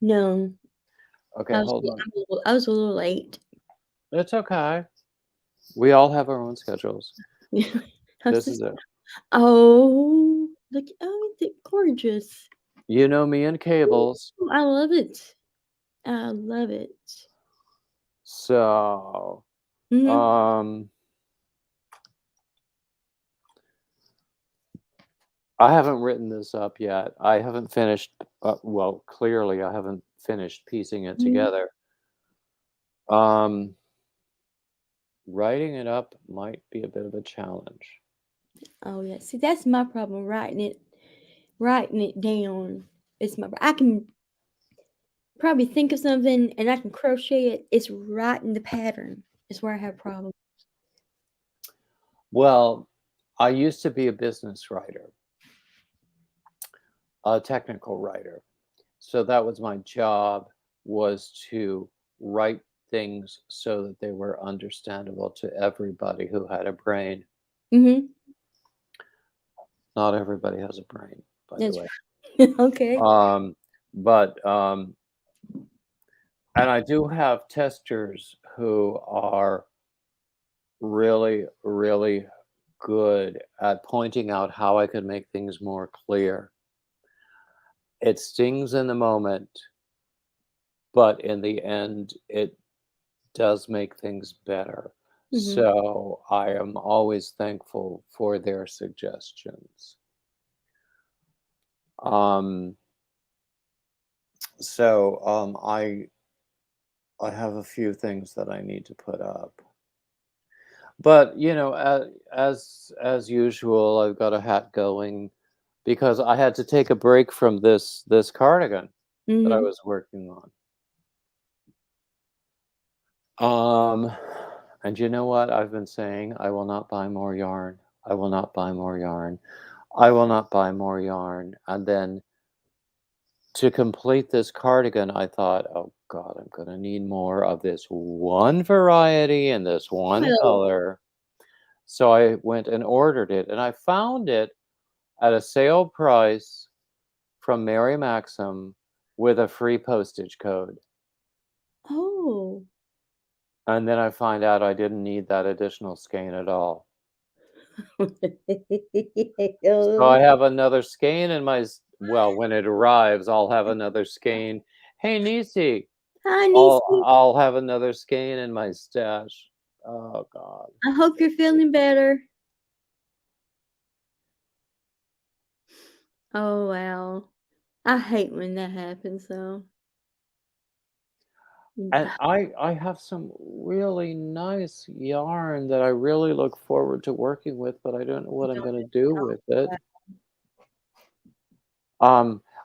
No. Okay, hold on. I was a little late. It's okay. We all have our own schedules. How's This this? is it. Oh, look! Oh, it's gorgeous. You know me and Ooh, cables. I love it. I love it. So, Mhm. um, I haven't written this up yet. I haven't finished, well, clearly I haven't finished piecing it Mhm. together. Um, Writing it up might be a bit of a challenge. Oh yeah. See, that's my problem. Writing it down. It's my. I can probably think of something and I can crochet it. It's writing the pattern. Is where I have problems. Well, I used to be a business writer, a technical writer. So that was my job, was to write things so that they were understandable to everybody who had a brain. Mhm. Not everybody has a brain, by the That's way. right. Okay. Um, but And I do have testers who are really, really good at pointing out how I could make things more clear. It stings in the moment, but in the end, it does make things better. Mhm. So I am always thankful for their suggestions. Um, so I have a few things that I need to put up. But, as usual, I've got a hat going because I had to take a break from this cardigan that I Mhm. was working on. Um, and you know what I've been saying? I will not buy more yarn. I will not buy more yarn. I will not buy more yarn. And then to complete this cardigan, I thought, "Oh god, I'm gonna need more of this one variety and this one Well, color." So I went and ordered it, and I found it at a sale price from Mary Maxim with a free postage code. oh. And then I find out I didn't need that additional skein at all. So I have another skein in my well, when it arrives, I'll have another skein. Hey, Nisi, Hi, I'll Niecy. I'll have another skein in my stash. Oh god. I hope you're feeling better. Oh, wow. I hate when that happens, though. And I have some really nice yarn that I really look forward to working with, but I don't know what I'm gonna do with it.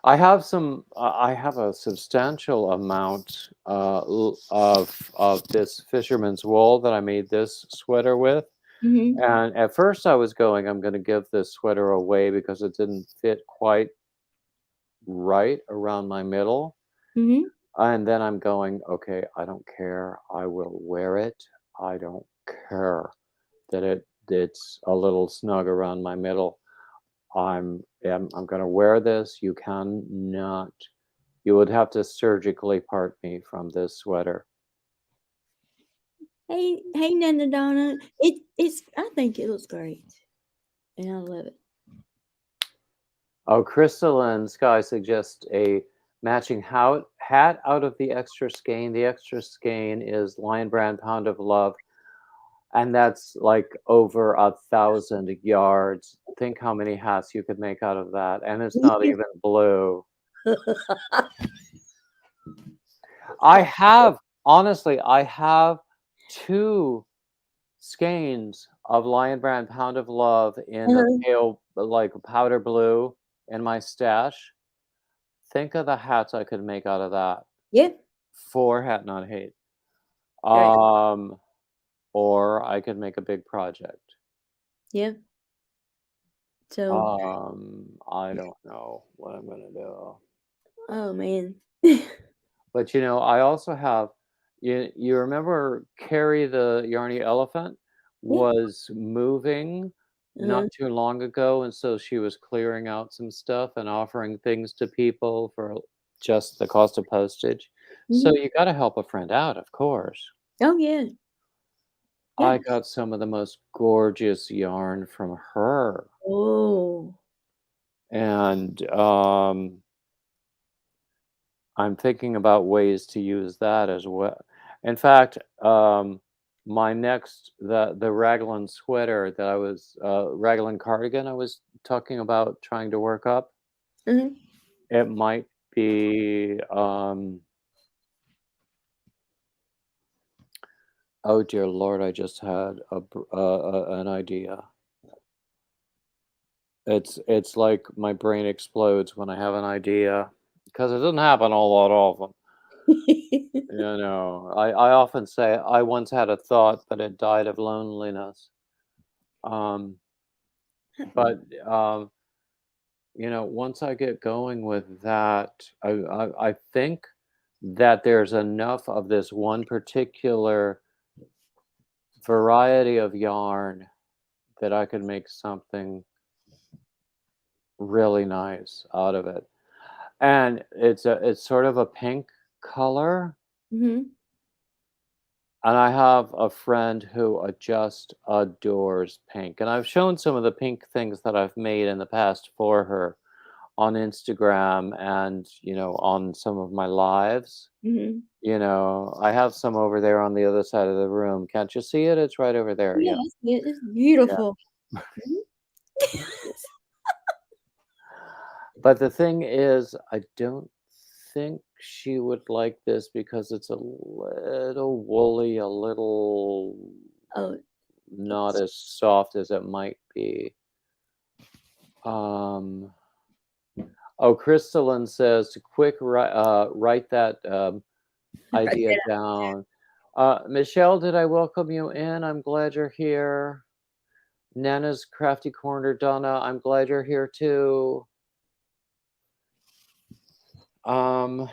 I have a substantial amount, of this fisherman's wool that I made this sweater with, Mhm. and at first I was going, "I'm gonna give this sweater away because it didn't fit quite right around my middle," Mhm. and then I'm going, "Okay, I don't care, I will wear it. I don't care that it's a little snug around my middle. I'm gonna wear this. You would have to surgically part me from this sweater." Hey, Nana Donna. It's I think it looks great, and I love it. Oh, Crystalline Sky suggests a matching hat out of the extra skein. The extra skein is Lion Brand Pound of Love, and that's like over 1,000 yards. Think how many hats you could make out of that, and it's not even blue. I have honestly, I have 2 skeins of Lion Brand Pound of Love in the Uh-huh. pale, like, powder blue in my stash. Think of the hats I could make out of that Yeah, for Hat Not Hate. right. Um, or I could make a big project. Yeah. So, I don't know what I'm gonna do. oh, man. But, I also have you remember Carrie the Yarny Elephant Yeah. was moving Uh-huh. not too long ago, and so she was clearing out some stuff and offering things to people for just the cost of postage. So Mhm. you gotta help a friend out, of course. Oh, yeah. I Yes. got some of the most gorgeous yarn from her, Oh. and, I'm thinking about ways to use that as well. In fact, my next the raglan sweater that I was raglan cardigan I was talking about trying to work up, Mhm. it might be oh dear lord, I just had an idea. It's like my brain explodes when I have an idea because it doesn't happen a lot often. I often say I once had a thought, but it died of loneliness. Um, but once I get going with that, I think that there's enough of this one particular variety of yarn that I could make something really nice out of it. And it's sort of a pink color. Mhm. And I have a friend who just adores pink, and I've shown some of the pink things that I've made in the past for her on Instagram and, on some of my lives. Mhm. I have some over there on the other side of the room. Can't you see it? It's right over there. Yeah. Yes, it's Yeah. beautiful. Mhm. But the thing is, I don't think she would like this because it's a little woolly, a little Oh, not it's as soft as it might be. Um, oh, Crystalline says to write that right idea there. down. Michelle, did I welcome you in? I'm glad you're here. Nana's Crafty Corner, Donna, I'm glad you're here too. Um,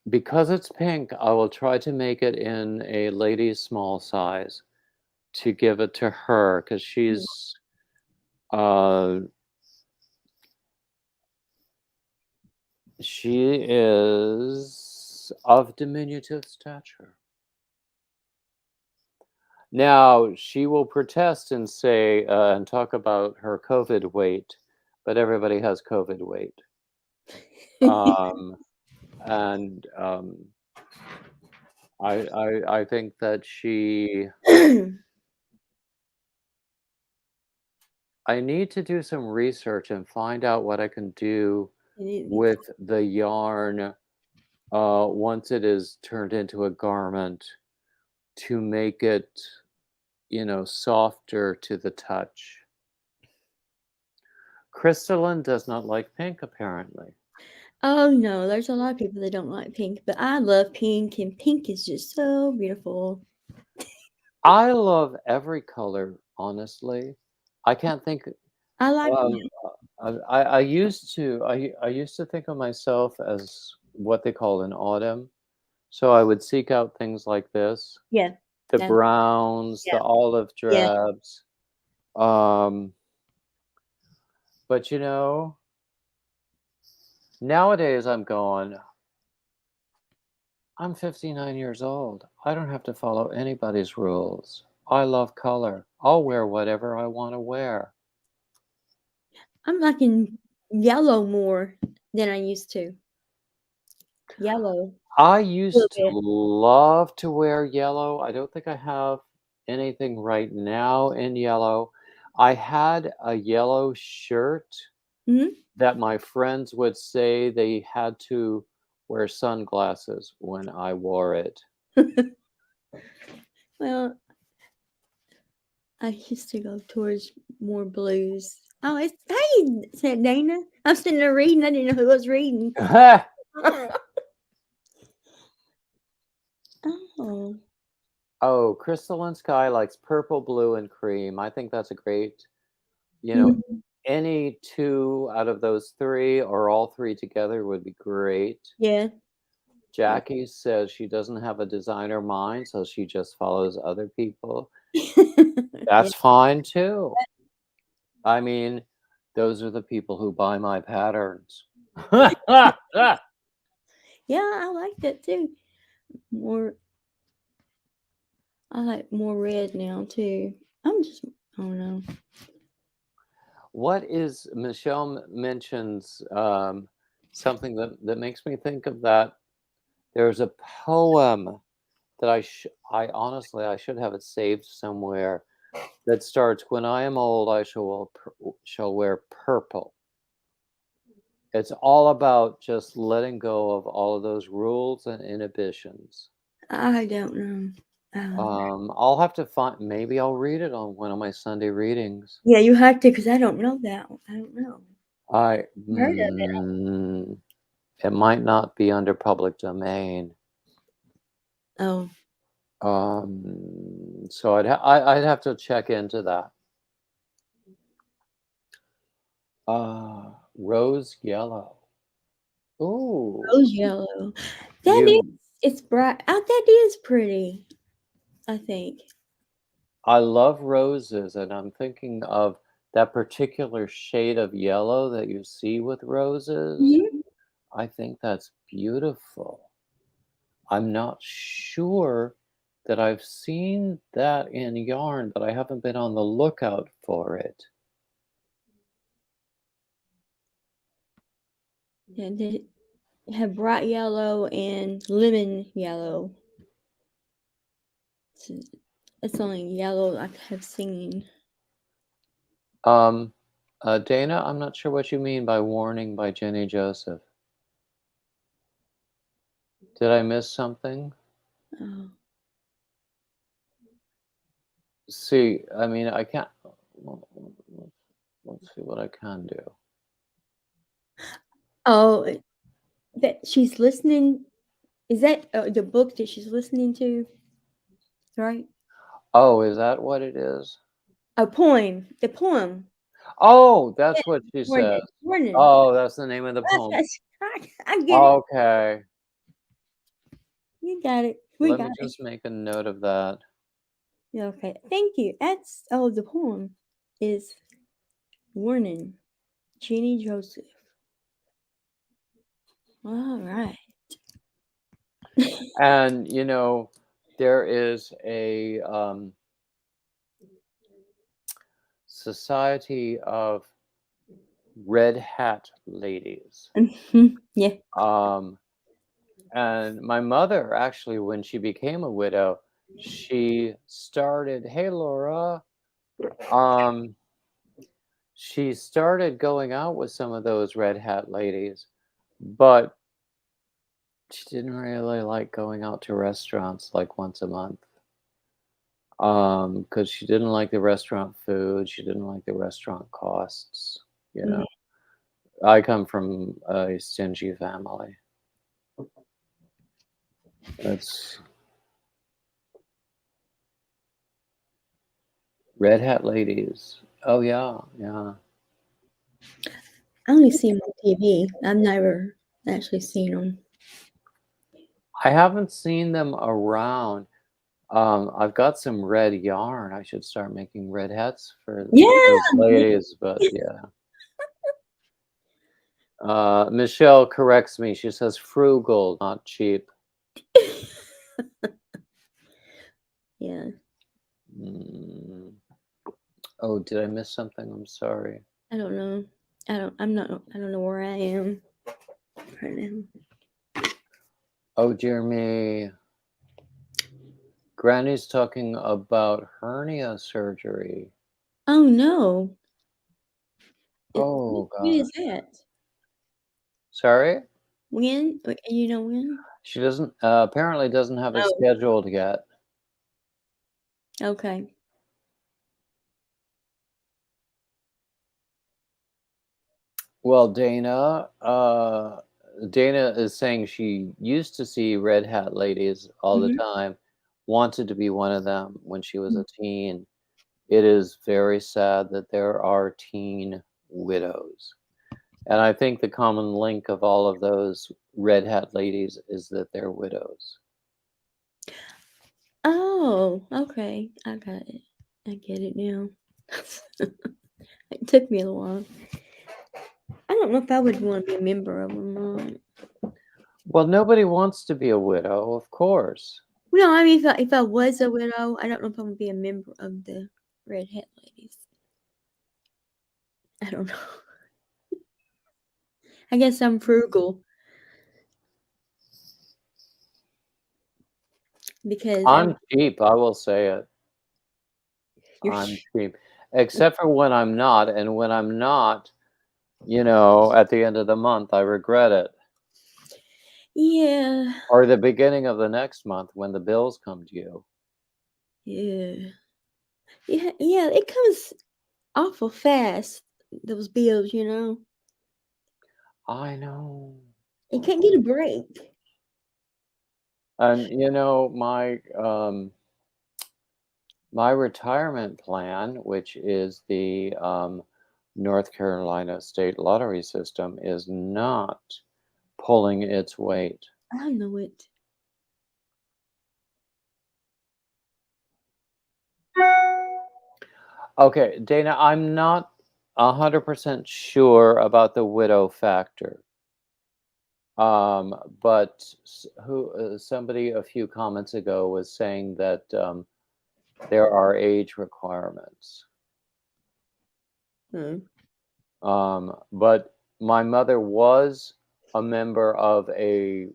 because it's pink, I will try to make it in a lady's small size to give it to her because uh, she is of diminutive stature. Now, she will protest and say, and talk about her COVID weight, but everybody has COVID weight. Um, and I think that I need to do some research and find out what I can do It need to be with the yarn once it is turned into a garment to make it, softer to the touch. Crystalline does not like pink, apparently. Oh, no, there's a lot of people that don't like pink, but I love pink, and pink is just so beautiful. I love every color, honestly. I can't think. I like Um, I used to. I used to think of myself as what they call an autumn. So I would seek out things like this, yeah, the no, browns, yeah, the olive yeah. drabs. Um, but nowadays I'm going. I'm 59 years old. I don't have to follow anybody's rules. I love color. I'll wear whatever I want to wear. I'm liking yellow more than I used to. Yellow, I a little used to bit. love to wear yellow. I don't think I have anything right now in yellow. I had a yellow shirt Mhm. that my friends would say they had to wear sunglasses when I wore it. Well, I used to go towards more blues. Oh, it's hey, said Dana. I'm sitting there reading. I didn't know who was reading. Oh. Oh, Crystalline Sky likes purple, blue, and cream. I think that's a great, you know, Mhm. any two out of those three or all three together would be great. Yeah. Yeah. Jackie says she doesn't have a designer mind, so she just follows other people. Yeah. That's fine too. I mean, those are the people who buy my patterns. Yeah, I like that too. More I like more red now too. I don't know. What is Michelle mentions something that makes me think of that. There's a poem that I honestly I should have it saved somewhere that starts, "When I am old, I shall wear purple." It's all about just letting go of all of those rules and inhibitions. I don't know. I'll have to find. Maybe I'll read it on one of my Sunday readings. Yeah, you have to because I don't know that one. I don't know. I Heard of it. It might not be under public domain. Oh, So I'd have to check into that. Rose yellow. Ooh, rose yellow. That is, you. it's bright. Oh, that is pretty. I think. I love roses, and I'm thinking of that particular shade of yellow that you see with roses. Mhm. I think that's beautiful. I'm not sure that I've seen that in yarn, but I haven't been on the lookout for it. And they have bright yellow and lemon yellow. So it's only yellow I have seen. Um, Dana, I'm not sure what you mean by "Warning" by Jenny Joseph. Did I miss something? Oh, See, I mean, I can't. Well, let's see what I can do. oh, that she's listening. Is that the book that she's listening to? Right? Oh, is that what it is? A poem. The poem. Oh, Yeah, that's what she morning. says. Morning. Oh, that's the name of the poem. I get it. Okay. You got it. We Let me got it. just make a note of that. Yeah, okay. Thank you. That's the poem is Warning. Jeannie Joseph. All right. And, there is a society of red hat ladies. Yeah. Um, and my mother, actually, when she became a widow, she started, hey, Laura, um, she started going out with some of those red hat ladies, but she didn't really like going out to restaurants like once a month. Because she didn't like the restaurant food, she didn't like the restaurant costs, you Mm. know? I come from a stingy family. It's Red Hat Ladies. Oh, yeah, yeah. I only see them on TV. I've never actually seen them. I haven't seen them around. I've got some red yarn. I should start making red hats for Yeah. those ladies, but yeah. Michelle corrects me. She says frugal, not cheap. Yeah. Mm. Oh, did I miss something? I'm sorry. I don't know. I'm not. I don't know where I am right now. Oh, dear me. Granny's talking about hernia surgery. Oh no. Oh, When God. is that? Sorry? When? You know when? She doesn't, apparently doesn't have it Oh. scheduled yet. Okay. Well, Dana is saying she used to see red hat ladies all the Mhm. time, wanted to be one of them when she was a teen. It is very sad that there are teen widows. And I think the common link of all of those red hat ladies is that they're widows. Oh, okay. I got it. I get it now. It took me a while. I don't know if I would want to be a member of them or not. Well, nobody wants to be a widow, of course. No, I mean, if I was a widow, I don't know if I would be a member of the Red Hat Ladies. I don't know. I guess I'm frugal because I'm cheap, I will say it. you're. I'm cheap. Except for when I'm not, and when I'm not, at the end of the month, I regret it. Yeah, Or the beginning of the next month when the bills come due. yeah, yeah, yeah. It comes awful fast. Those bills, you know. I know. You can't get a break. And my retirement plan, which is the North Carolina state lottery system, is not pulling its weight. I know it. Okay, Dana, I'm not 100% sure about the widow factor. But somebody a few comments ago was saying that there are age requirements. Mm. But my mother was a member of a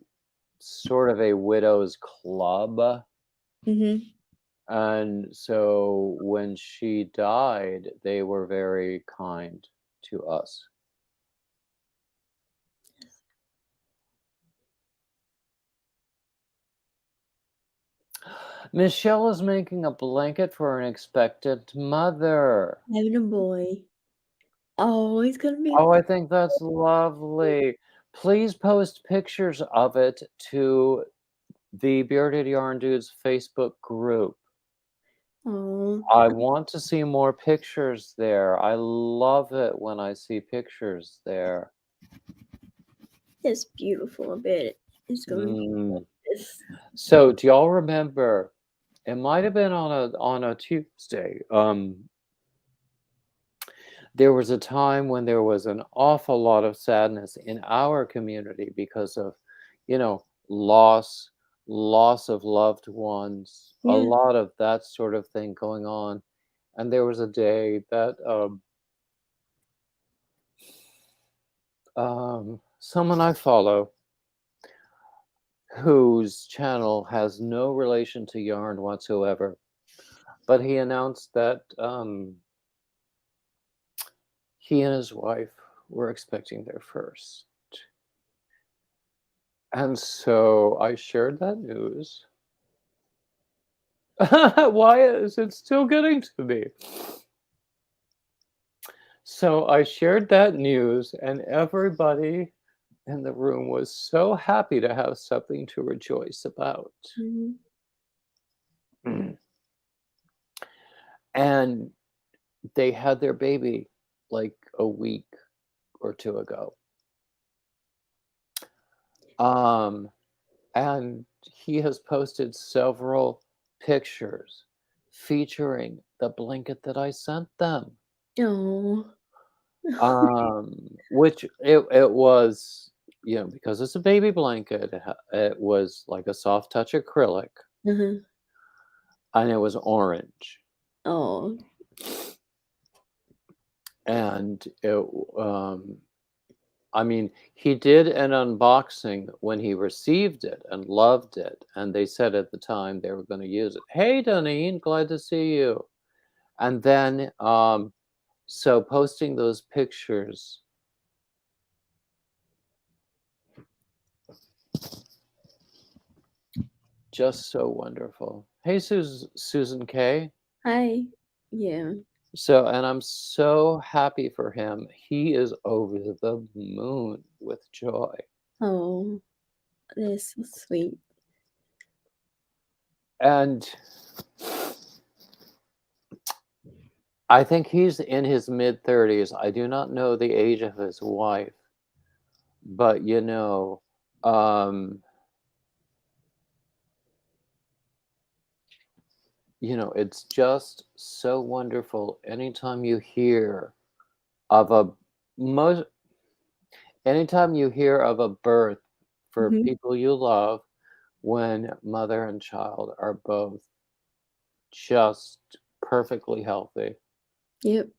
sort of a widows club. Mhm. And so when she died, they were very kind to us. Michelle is making a blanket for an expectant mother. Having a boy. Oh, he's gonna be Oh, I think that's lovely. Please post pictures of it to the Bearded Yarn Dudes Facebook group. Oh, I want to see more pictures there. I love it when I see pictures there. it's beautiful. I bet it's gonna be Mm. this. So, do y'all remember? It might have been on a Tuesday. There was a time when there was an awful lot of sadness in our community because of, loss of loved ones, a Yeah. lot of that sort of thing going on. And there was a day that someone I follow whose channel has no relation to yarn whatsoever, but he announced that he and his wife were expecting their first. And so I shared that news. Why is it still getting to me? So I shared that news, and everybody in the room was so happy to have something to rejoice about. Mhm. Mm. And they had their baby like a week or two ago. Um, and he has posted several pictures featuring the blanket that I sent them. Oh. Which it was, because it's a baby blanket, it was like a soft touch acrylic, Uh-huh. and it was orange. Oh. And I mean, he did an unboxing when he received it and loved it, and they said at the time they were going to use it. Hey, Donine, glad to see you. And then, so posting those pictures, just so wonderful. Hey, Susan K. Hi. Yeah. So, and I'm so happy for him. He is over the moon with joy. Oh, that's so sweet. And I think he's in his mid 30s. I do not know the age of his wife, but um, it's just so wonderful anytime you hear of a most anytime you hear of a birth for Mhm. people you love when mother and child are both just perfectly healthy. Yep.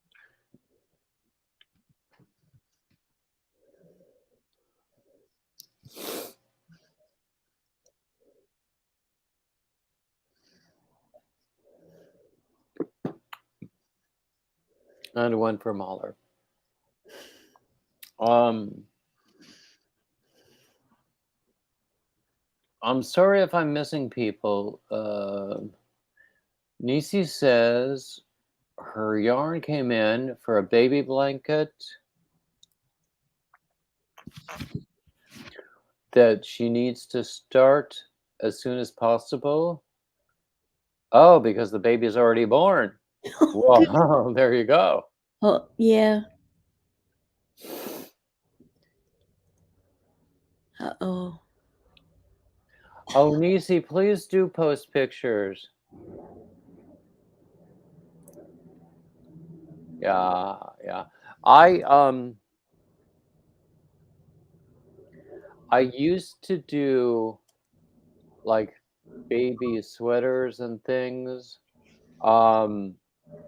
And one for Mahler. Um, I'm sorry if I'm missing people. Nisi says her yarn came in for a baby blanket that she needs to start as soon as possible. Oh, because the baby is already born. Oh, good. Well, there you go. Oh, yeah. Uh-oh. Oh, Nisi, please do post pictures. Yeah, yeah. I I used to do like baby sweaters and things um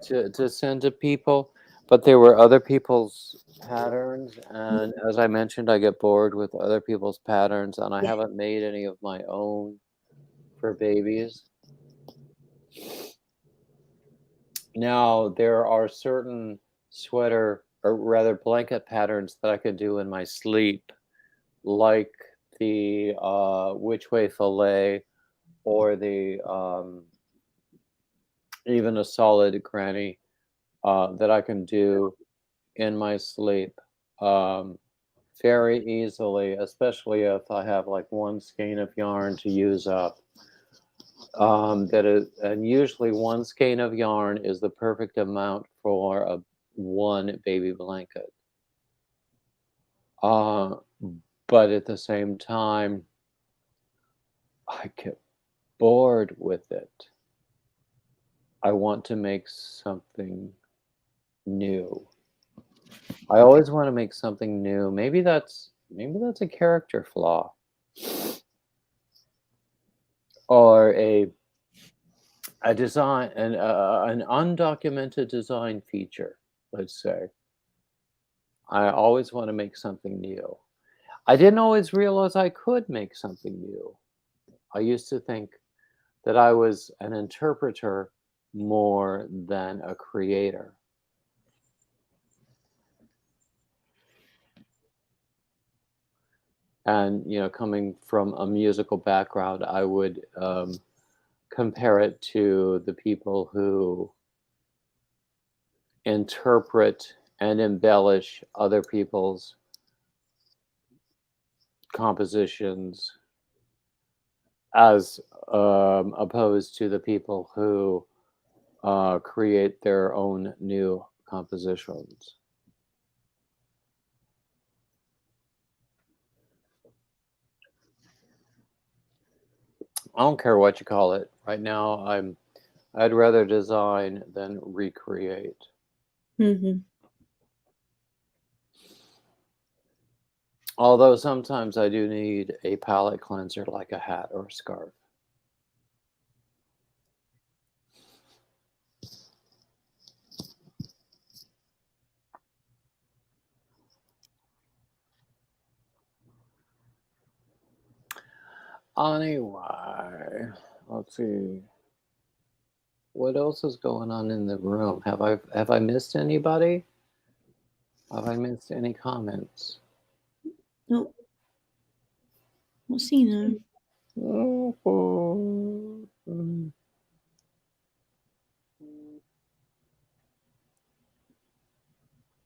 to send to people, but there were other people's patterns, and as I mentioned, I get bored with other people's patterns, and I Yeah. haven't made any of my own for babies. Now, there are certain sweater or rather blanket patterns that I could do in my sleep, like the which way fillet or the even a solid granny that I can do in my sleep um, very easily, especially if I have like one skein of yarn to use up. That is, and usually one skein of yarn is the perfect amount for a one baby blanket. Uh, but at the same time, I get bored with it. I want to make something new. I always want to make something new. Maybe that's a character flaw or a design an undocumented design feature, let's say. I always want to make something new. I didn't always realize I could make something new. I used to think that I was an interpreter more than a creator. And coming from a musical background, I would compare it to the people who interpret and embellish other people's compositions as opposed to the people who create their own new compositions. I don't care what you call it. Right now, I'd rather design than recreate. Hmm. Although sometimes I do need a palette cleanser like a hat or a scarf. Anyway, let's see. What else is going on in the room? Have I missed anybody? Have I missed any comments? Nope. We'll see now.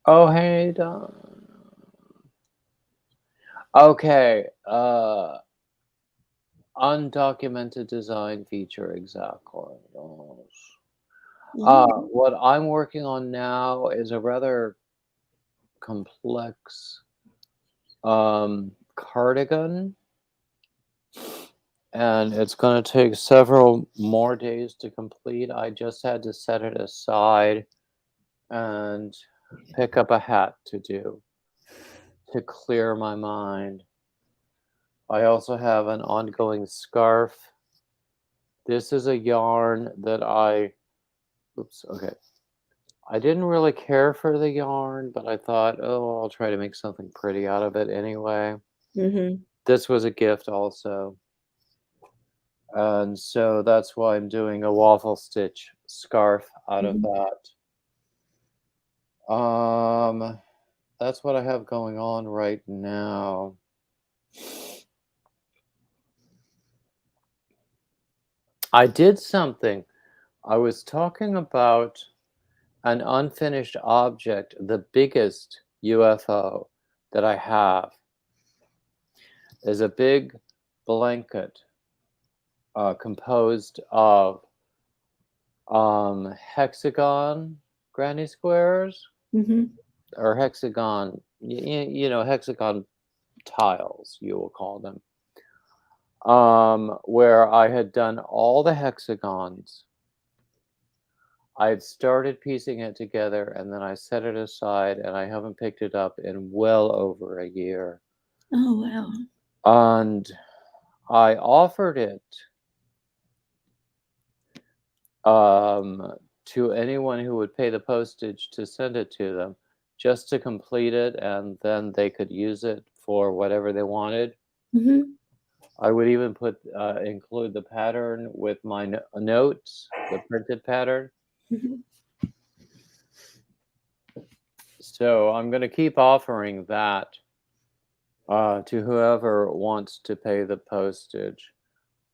Oh, hey, Don. Okay, undocumented design feature, exactly. Yes. Oh. What I'm working on now is a rather complex cardigan, and it's going to take several more days to complete. I just had to set it aside and pick up a hat to do to clear my mind. I also have an ongoing scarf. This is a yarn that oops, okay. I didn't really care for the yarn, but I thought, oh, I'll try to make something pretty out of it anyway. Mm-hmm. This was a gift also. And so that's why I'm doing a waffle stitch scarf out of Mm-hmm. that. That's what I have going on right now. I did something. I was talking about an unfinished object, the biggest UFO that I have is a big blanket composed of hexagon granny squares Mm-hmm. or hexagon, hexagon tiles, you will call them, where I had done all the hexagons. I had started piecing it together and then I set it aside and I haven't picked it up in well over a year. Oh wow. and I offered it to anyone who would pay the postage to send it to them, just to complete it, and then they could use it for whatever they wanted. Mhm. I would even include the pattern with my notes, the printed pattern. Mhm. So I'm going to keep offering that to whoever wants to pay the postage.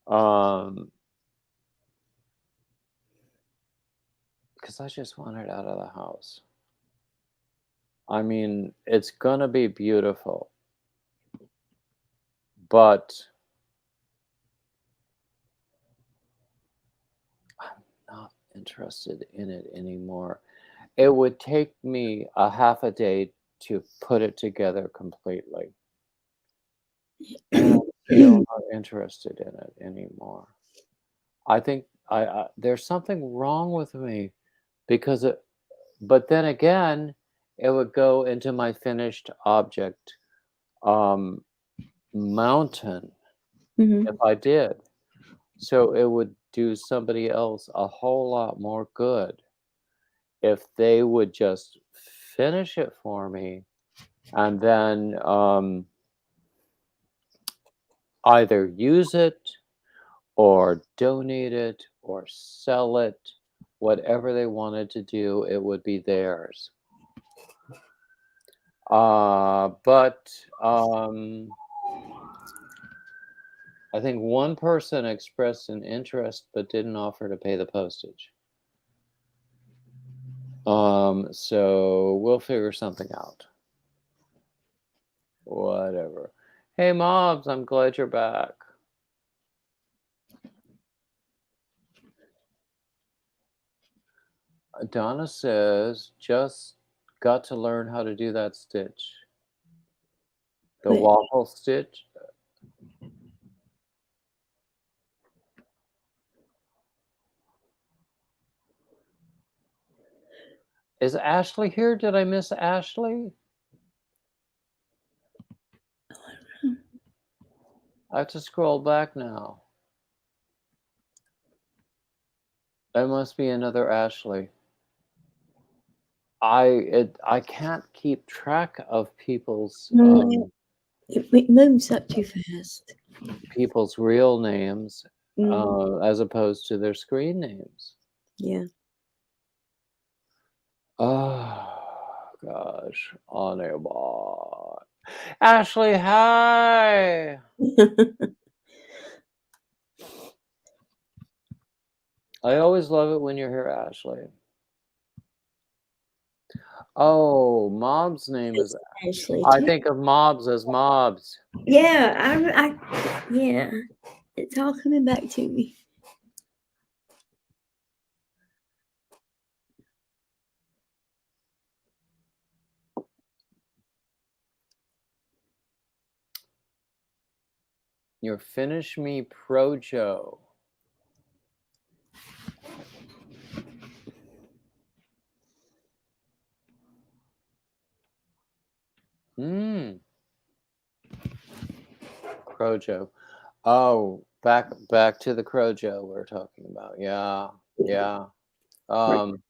Um, because I just want it out of the house. I mean, it's gonna be beautiful, but I'm not interested in it anymore. It would take me a half a day to put it together completely, and I'm still not interested in it anymore. I think there's something wrong with me because but then again, it would go into my finished object um, mountain if Mhm. I did. So it would do somebody else a whole lot more good if they would just finish it for me and then either use it or donate it or sell it. Whatever they wanted to do, it would be theirs. But I think one person expressed an interest but didn't offer to pay the postage. So we'll figure something out. Whatever. Hey, Mobs, I'm glad you're back. Donna says, just got to learn how to do that stitch. The But waffle stitch. Is Ashley here? Did I miss Ashley? I have to scroll back now. There must be another Ashley. I can't keep track of no, it moves up too fast. people's real names Mm, as opposed to their screen names. yeah. Oh gosh, Onibot. Ashley, hi. I always love it when you're here, Ashley. Oh, Mob's name is. Ashley. I think of Mobs as Mobs. Yeah, yeah. It's all coming back to me. Your Finish Me Projo. Hmm. Crojo. Oh, back to the Crojo we're talking about. Yeah, yeah. Um,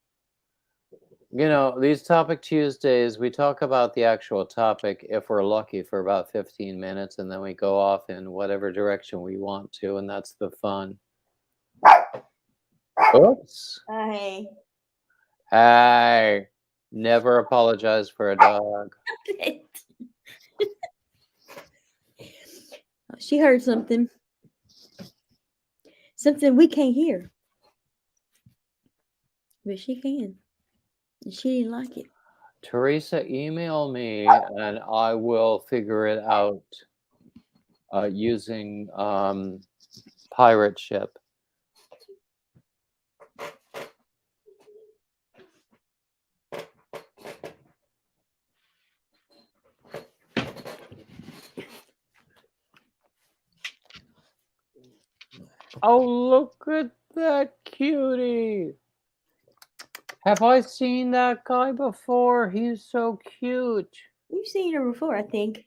these Topic Tuesdays, we talk about the actual topic if we're lucky for about 15 minutes, and then we go off in whatever direction we want to, and that's the fun. Oops. Hey. Hey, never apologize for a dog. She heard something. Something we can't hear. But she can. And she didn't like it. Teresa, email me and I will figure it out using Pirate Ship. Oh, look at that cutie. Have I seen that guy before? He's so cute. You've seen her before, I think.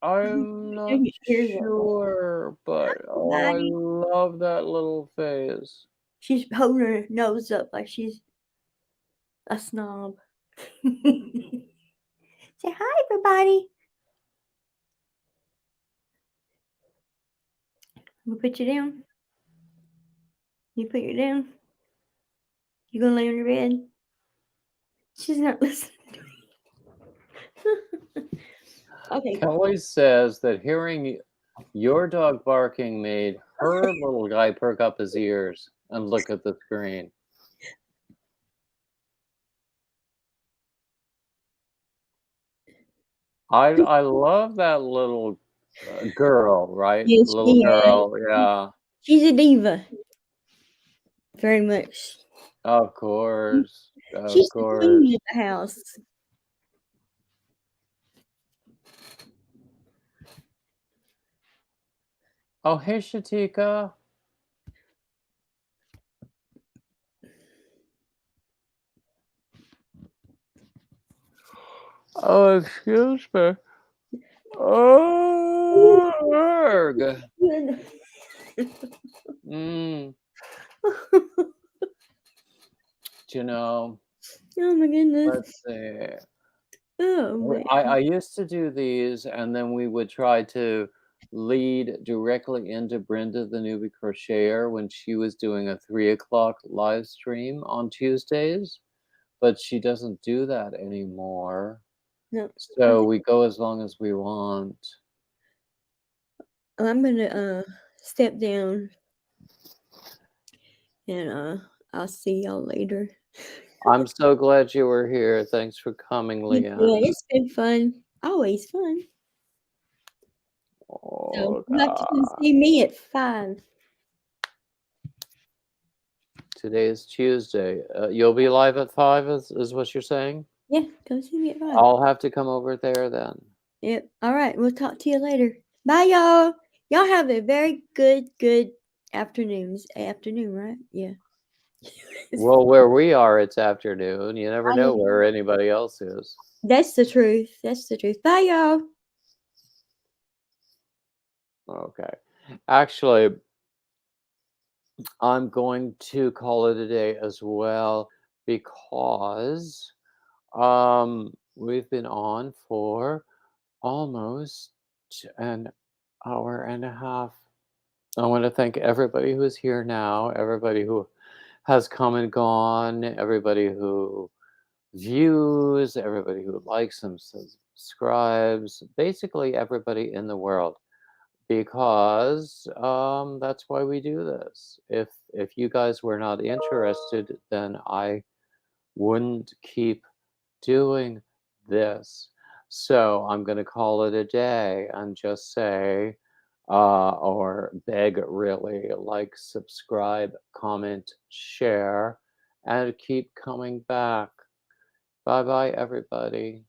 I'm Take not your ears off. sure, but oh, I Everybody. love that little face. She's holding her nose up like she's a snob. Say hi, everybody. We put you down. You put you down. You gonna lay on your bed? She's not listening. Okay. Kelly says that hearing your dog barking made her little guy perk up his ears and look at the screen. I love that little girl, right? Yes, Little she is. girl, yeah. She's a diva. Very much. Of course, of She's the queen course. of the house. Oh, hey, Shatika. Oh, excuse me. Oh, erg. Mm, you know, Oh my goodness. let's see. Oh man. I used to do these, and then we would try to lead directly into Brenda the newbie crocheter when she was doing a 3 o'clock live stream on Tuesdays, but she doesn't do that anymore. No. I So think we go as long as we want. I'm gonna step down and I'll see y'all later. I'm so glad you were here. Thanks for coming, Yeah, Leanne. it's been fun. Always fun. So Oh, you have to come God. see me at 5. Today is Tuesday. You'll be live at 5, is what you're saying? Yeah, come see me at 5. I'll have to come over there then. Yep. All right. We'll talk to you later. Bye, y'all. Y'all have a very good afternoon, right? Yeah. Well, where we are, it's afternoon. You never know Bye. where anybody else is. That's the truth. That's the truth. Bye, y'all. Okay. Actually, I'm going to call it a day as well because we've been on for almost an hour and a half. I want to thank everybody who's here now, everybody who has come and gone, everybody who views, everybody who likes and subscribes, basically everybody in the world, because that's why we do this. If you guys were not interested, then I wouldn't keep doing this. So I'm going to call it a day and just say, or beg really, like, subscribe, comment, share, and keep coming back. Bye bye, everybody.